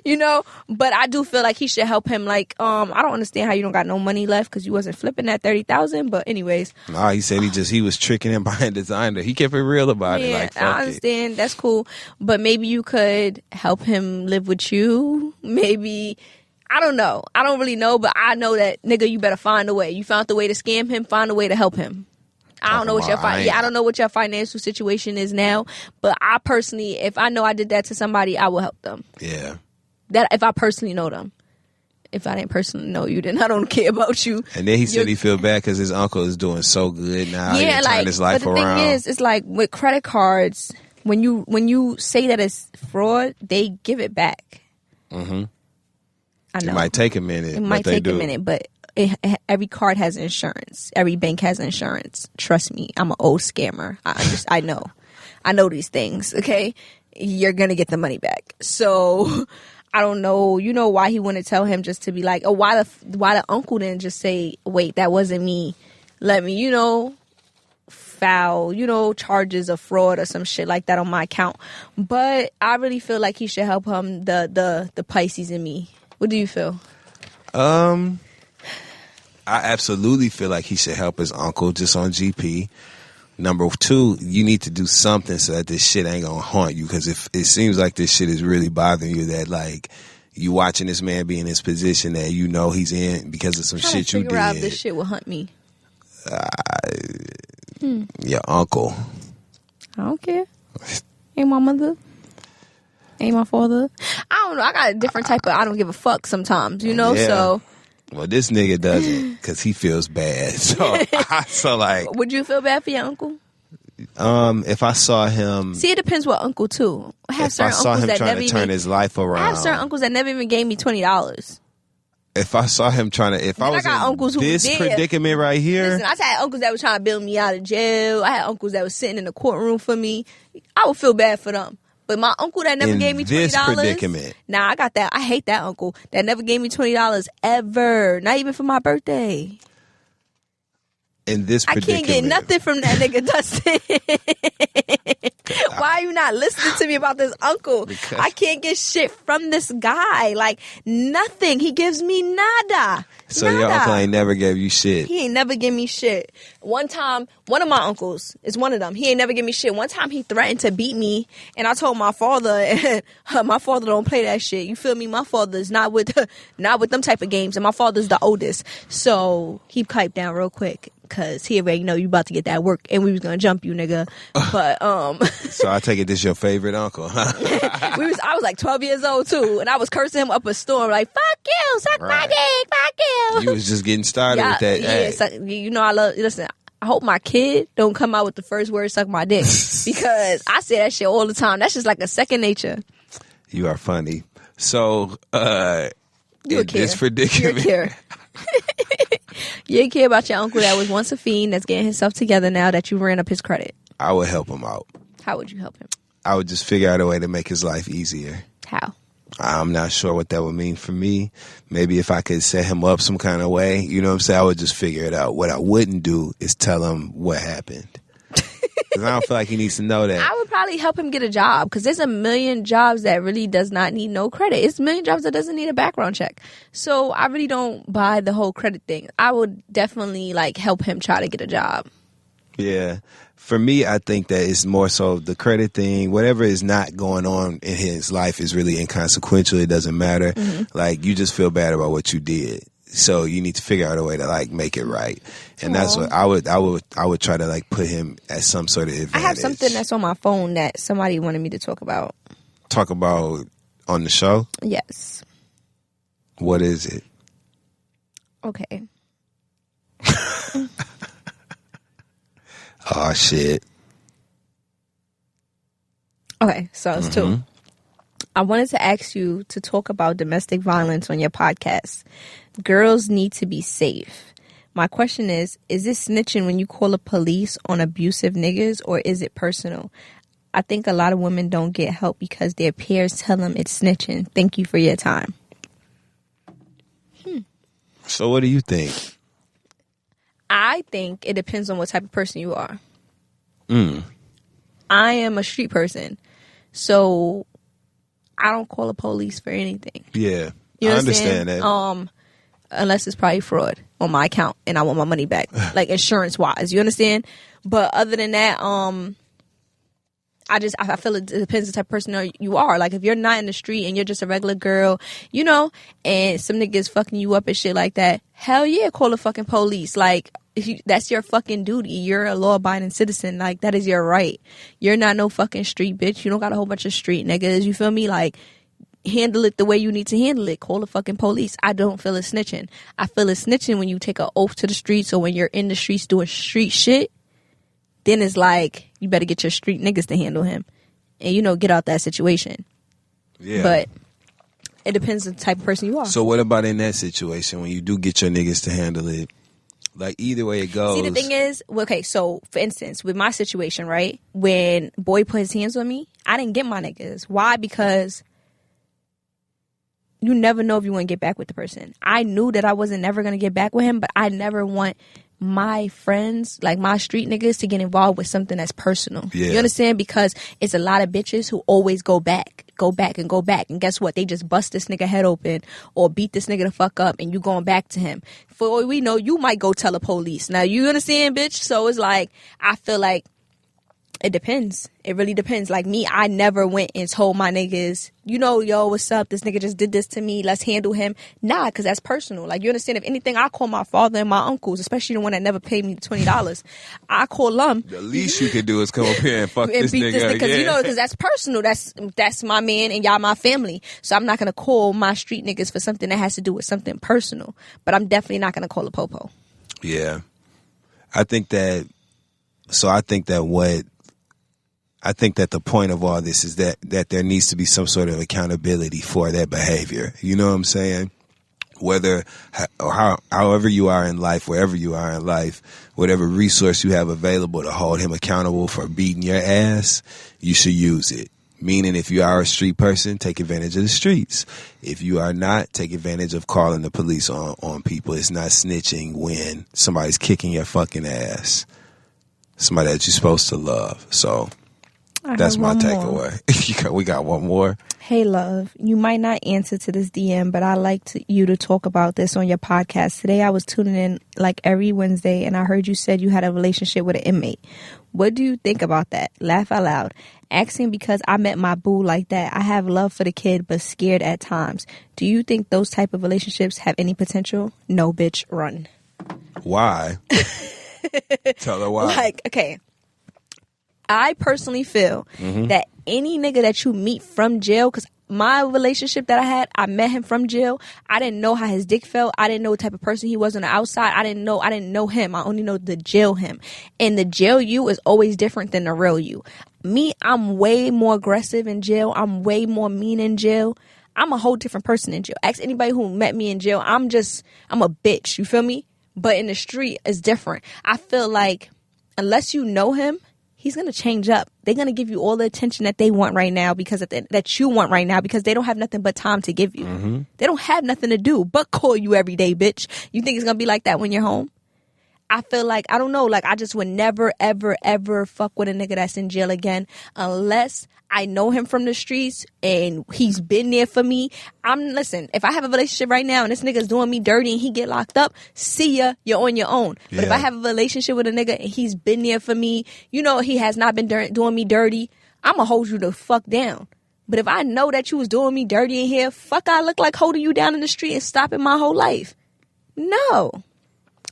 You know? But I do feel like he should help him. Like, I don't understand how you don't got no money left because you wasn't flipping that $30,000. But anyways. Nah, he said he was tricking him behind designer. He kept it real about it. Like, fuck I understand. That's cool. But maybe you could help him live with you. Maybe... I don't know. I don't really know, but I know that, nigga, you better find a way. You found the way to scam him, find a way to help him. I don't know what I don't know what your financial situation is now, but I personally, if I know I did that to somebody, I will help them. Yeah. That if I personally know them. If I didn't personally know you, then I don't care about you. And then he said he feel bad because his uncle is doing so good now. Yeah, he turned his life but the around. thing is, it's like with credit cards, when you say that it's fraud, they give it back. Mm-hmm. I know. It might take a minute. It might take a minute, but every card has insurance. Every bank has insurance. Trust me, I'm an old scammer. I know. I know these things, okay? You're going to get the money back. So, I don't know, why he wouldn't tell him just to be like, oh, why the uncle didn't just say, wait, that wasn't me. Let me, file, charges of fraud or some shit like that on my account. But I really feel like he should help him, the Pisces in me. What do you feel? I absolutely feel like he should help his uncle just on GP. Number 2, you need to do something so that this shit ain't gonna haunt you. Because if it seems like this shit is really bothering you, that like you watching this man be in this position that he's in because of some shit you did. Figure out if this shit will hunt me. Your uncle. I don't care. Ain't my mother. Ain't my father. I don't know. I got a different type of I don't give a fuck sometimes, Yeah. So. Well, this nigga doesn't because he feels bad. So like. Would you feel bad for your uncle? If I saw him. See, it depends what uncle too. I have certain saw uncles him that trying never to turn his life around. I have certain uncles that never even gave me $20. If I saw him trying to, if I was in this predicament right here. Listen, I had uncles that were trying to bail me out of jail. I had uncles that were sitting in the courtroom for me. I would feel bad for them. But my uncle that never gave me $20. This predicament. Nah, I got that. I hate that uncle that never gave me $20 ever. Not even for my birthday. In this predicament. I can't get nothing from that nigga, Dustin. Why are you not listening to me about this uncle? Because I can't get shit from this guy. Like, nothing. He gives me nada. So your uncle ain't never gave you shit? He ain't never give me shit. One time, one of my uncles is one of them. He ain't never give me shit. One time he threatened to beat me, and I told my father, and my father don't play that shit. You feel me? My father is not with them type of games, and my father's the oldest. So he piped down real quick. Cause he already know you about to get that work, and we was gonna jump you, nigga. But So I take it this your favorite uncle, huh? I was like 12 years old too, and I was cursing him up a storm, like "fuck you, suck my dick, fuck you." You was just getting started with that. Yeah, hey. so, I love. Listen, I hope my kid don't come out with the first word "suck my dick" because I say that shit all the time. That's just like a second nature. You are funny. So You this predicament. You care about your uncle that was once a fiend that's getting himself together now that you ran up his credit. I would help him out. How would you help him? I would just figure out a way to make his life easier. How? I'm not sure what that would mean for me. Maybe if I could set him up some kind of way, you know what I'm saying? I would just figure it out. What I wouldn't do is tell him what happened. Because I don't feel like he needs to know that. I would probably help him get a job because there's a million jobs that really does not need no credit. It's a million jobs that doesn't need a background check. So I really don't buy the whole credit thing. I would definitely help him try to get a job. Yeah. For me, I think that it's more so the credit thing. Whatever is not going on in his life is really inconsequential. It doesn't matter. Mm-hmm. Like, you just feel bad about what you did. So you need to figure out a way to make it right, and that's what I would try to put him at some sort of advantage. I have something that's on my phone that somebody wanted me to talk about. Talk about on the show? Yes. What is it? Okay. Oh shit. Okay, so it's two. I wanted to ask you to talk about domestic violence on your podcast. Girls need to be safe. My question is it snitching when you call the police on abusive niggas, or is it personal? I think a lot of women don't get help because their peers tell them it's snitching. Thank you for your time. So what do you think? I think it depends on what type of person you are. Mm. I am a street person, so I don't call the police for anything. Yeah, You I understand understand? that. Unless it's probably fraud on my account and I want my money back, like insurance wise. You understand? But other than that, I feel it depends the type of person you are. Like if you're not in the street and you're just a regular girl, you know, and some niggas fucking you up and shit like that, hell yeah, call the fucking police. Like that's your fucking duty. You're a law-abiding citizen. Like that is your right. You're not no fucking street bitch. You don't got a whole bunch of street niggas. You feel me? Like handle it the way you need to handle it. Call the fucking police. I don't feel it snitching. I feel it snitching when you take an oath to the streets or when you're in the streets doing street shit. Then it's like you better get your street niggas to handle him and, you know, get out that situation. Yeah. But it depends on the type of person you are. So what about in that situation when you do get your niggas to handle it? Like either way it goes. See, the thing is, okay, so for instance, with my situation, right, when boy put his hands on me, I didn't get my niggas. Why? Because you never know if you want to get back with the person. I knew that I wasn't never going to get back with him, but I never want my friends, like my street niggas, to get involved with something that's personal. Yeah. You understand? Because it's a lot of bitches who always go back. And guess what? They just bust this nigga head open or beat this nigga the fuck up and you going back to him. For all we know, you might go tell the police. Now, you understand, bitch? So it's like, I feel like it depends. It really depends. Like me, I never went and told my niggas, you know, yo, what's up? This nigga just did this to me. Let's handle him. Nah, because that's personal. Like, you understand? If anything, I call my father and my uncles, especially the one that never paid me $20. I call them. The least you could do is come up here and fuck and this beat nigga. this nigga. Because, yeah. you know, because that's personal. That's my man and y'all my family. So I'm not going to call my street niggas for something that has to do with something personal. But I'm definitely not going to call a popo. Yeah. I think that the point of all this is that there needs to be some sort of accountability for that behavior. You know what I'm saying? Whether or however you are in life, wherever you are in life, whatever resource you have available to hold him accountable for beating your ass, you should use it. Meaning if you are a street person, take advantage of the streets. If you are not, take advantage of calling the police on people. It's not snitching when somebody's kicking your fucking ass. Somebody that you're supposed to love. So that's my takeaway. We got one more. Hey, love, you might not answer to this DM, but I like you to talk about this on your podcast. Today I was tuning in like every Wednesday, and I heard you said you had a relationship with an inmate. What do you think about that? Laugh out loud. Asking because I met my boo like that. I have love for the kid, but scared at times. Do you think those type of relationships have any potential? No, bitch, run. Why? Tell her why. Like, okay. I personally feel that any nigga that you meet from jail, because my relationship that I had, I met him from jail. I didn't know how his dick felt. I didn't know what type of person he was on the outside. I didn't know him. I only know the jail him. And the jail you is always different than the real you. Me, I'm way more aggressive in jail. I'm way more mean in jail. I'm a whole different person in jail. Ask anybody who met me in jail. I'm a bitch. You feel me? But in the street, it's different. I feel like unless you know him, he's going to change up. They're going to give you all the attention that they want right now that you want right now because they don't have nothing but time to give you. Mm-hmm. They don't have nothing to do but call you every day, bitch. You think it's going to be like that when you're home? I feel like, I don't know, like I just would never, ever, ever fuck with a nigga that's in jail again unless I know him from the streets and he's been there for me. Listen, if I have a relationship right now and this nigga's doing me dirty and he get locked up, see ya, you're on your own. Yeah. But if I have a relationship with a nigga and he's been there for me, you know, he has not been doing me dirty, I'm gonna hold you the fuck down. But if I know that you was doing me dirty in here, fuck I look like holding you down in the street and stopping my whole life. No.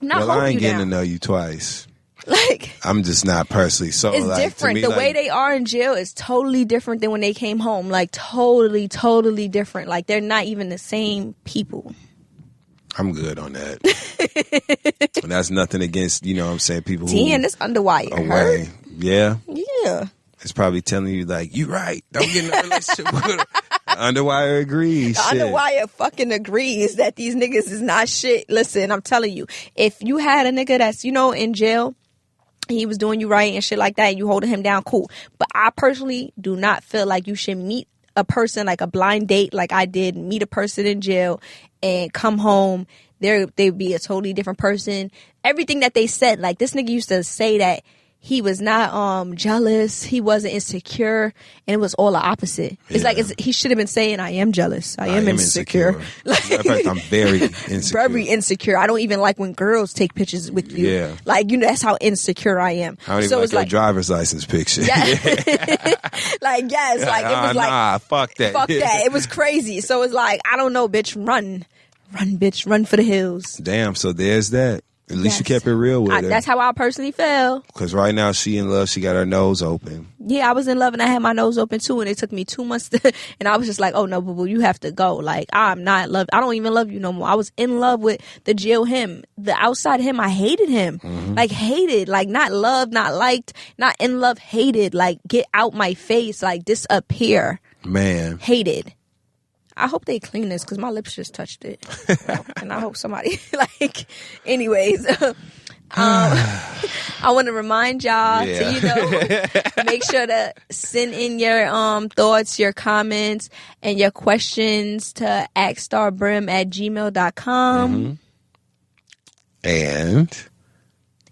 I'm not holding you down. Well, I ain't getting to know you twice. Like, I'm just not personally. So it's like, different. Me, the like, way they are in jail is totally different than when they came home. Like totally, totally different. Like they're not even the same people. I'm good on that. And that's nothing against, you know what I'm saying, people who Damn, this underwire away. hurt. Yeah. Yeah. It's probably telling you like, you right. Don't get in a relationship with her. Underwire agrees. The Underwire fucking agrees that these niggas is not shit. Listen, I'm telling you, if you had a nigga that's, you know, in jail, he was doing you right and shit like that, and you holding him down, cool. But I personally do not feel like you should meet a person like a blind date like I did, meet a person in jail and come home, they'd be a totally different person. Everything that they said, like this nigga used to say that he was not jealous, he wasn't insecure, and it was all the opposite. It's like he should have been saying, I am jealous, I am insecure. Like, in fact, I'm very insecure. Very insecure. I don't even like when girls take pictures with you. Yeah. Like, you know, that's how insecure I am. I don't even like your driver's license picture. Yeah. Like, yes, like it was like, nah, fuck that. Fuck that. It was crazy. So it's like, I don't know, bitch, run, bitch, run for the hills. Damn, so there's that. At least you kept it real with her. That's how I personally feel. Because right now she in love. She got her nose open. Yeah, I was in love and I had my nose open too. And it took me 2 months and I was just like, oh no, boo-boo, you have to go. Like, I'm not in love. I don't even love you no more. I was in love with the jail him. The outside him, I hated him. Mm-hmm. Like, hated. Like, not loved, not liked, not in love, hated. Like, get out my face. Like, disappear. Man. Hated. I hope they clean this because my lips just touched it. And I hope somebody, like, anyways. I want to remind y'all to, you know, make sure to send in your thoughts, your comments, and your questions to axstarbrim@gmail.com. Mm-hmm.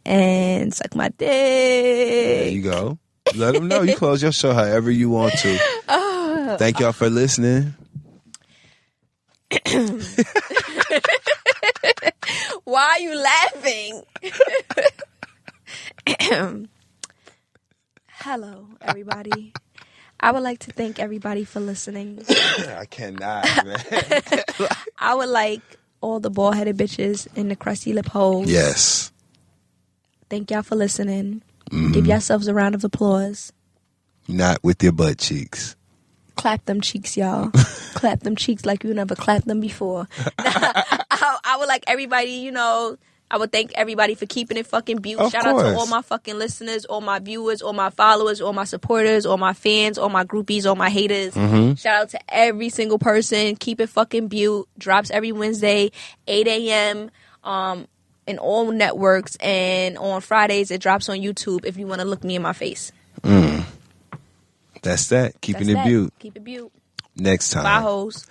And suck my dick. There you go. Let them know. You close your show however you want to. Thank y'all for listening. Why are you laughing? Hello, everybody. I would like to thank everybody for listening. I cannot, man. I would like all the bald-headed bitches and the crusty lip holes. Yes. Thank y'all for listening. Give yourselves a round of applause. Not with your butt cheeks. Clap them cheeks, y'all. Clap them cheeks like you never clapped them before. I would like everybody, you know, I would thank everybody for keeping it fucking Bute. Shout out to all my fucking listeners, all my viewers, all my followers, all my supporters, all my fans, all my groupies, all my haters. Mm-hmm. Shout out to every single person. Keep it fucking Bute. Drops every Wednesday, 8 a.m. In all networks. And on Fridays, it drops on YouTube if you want to look me in my face. That's that. Keeping it Bute. Keep it Bute. Next time. Bye, hoes.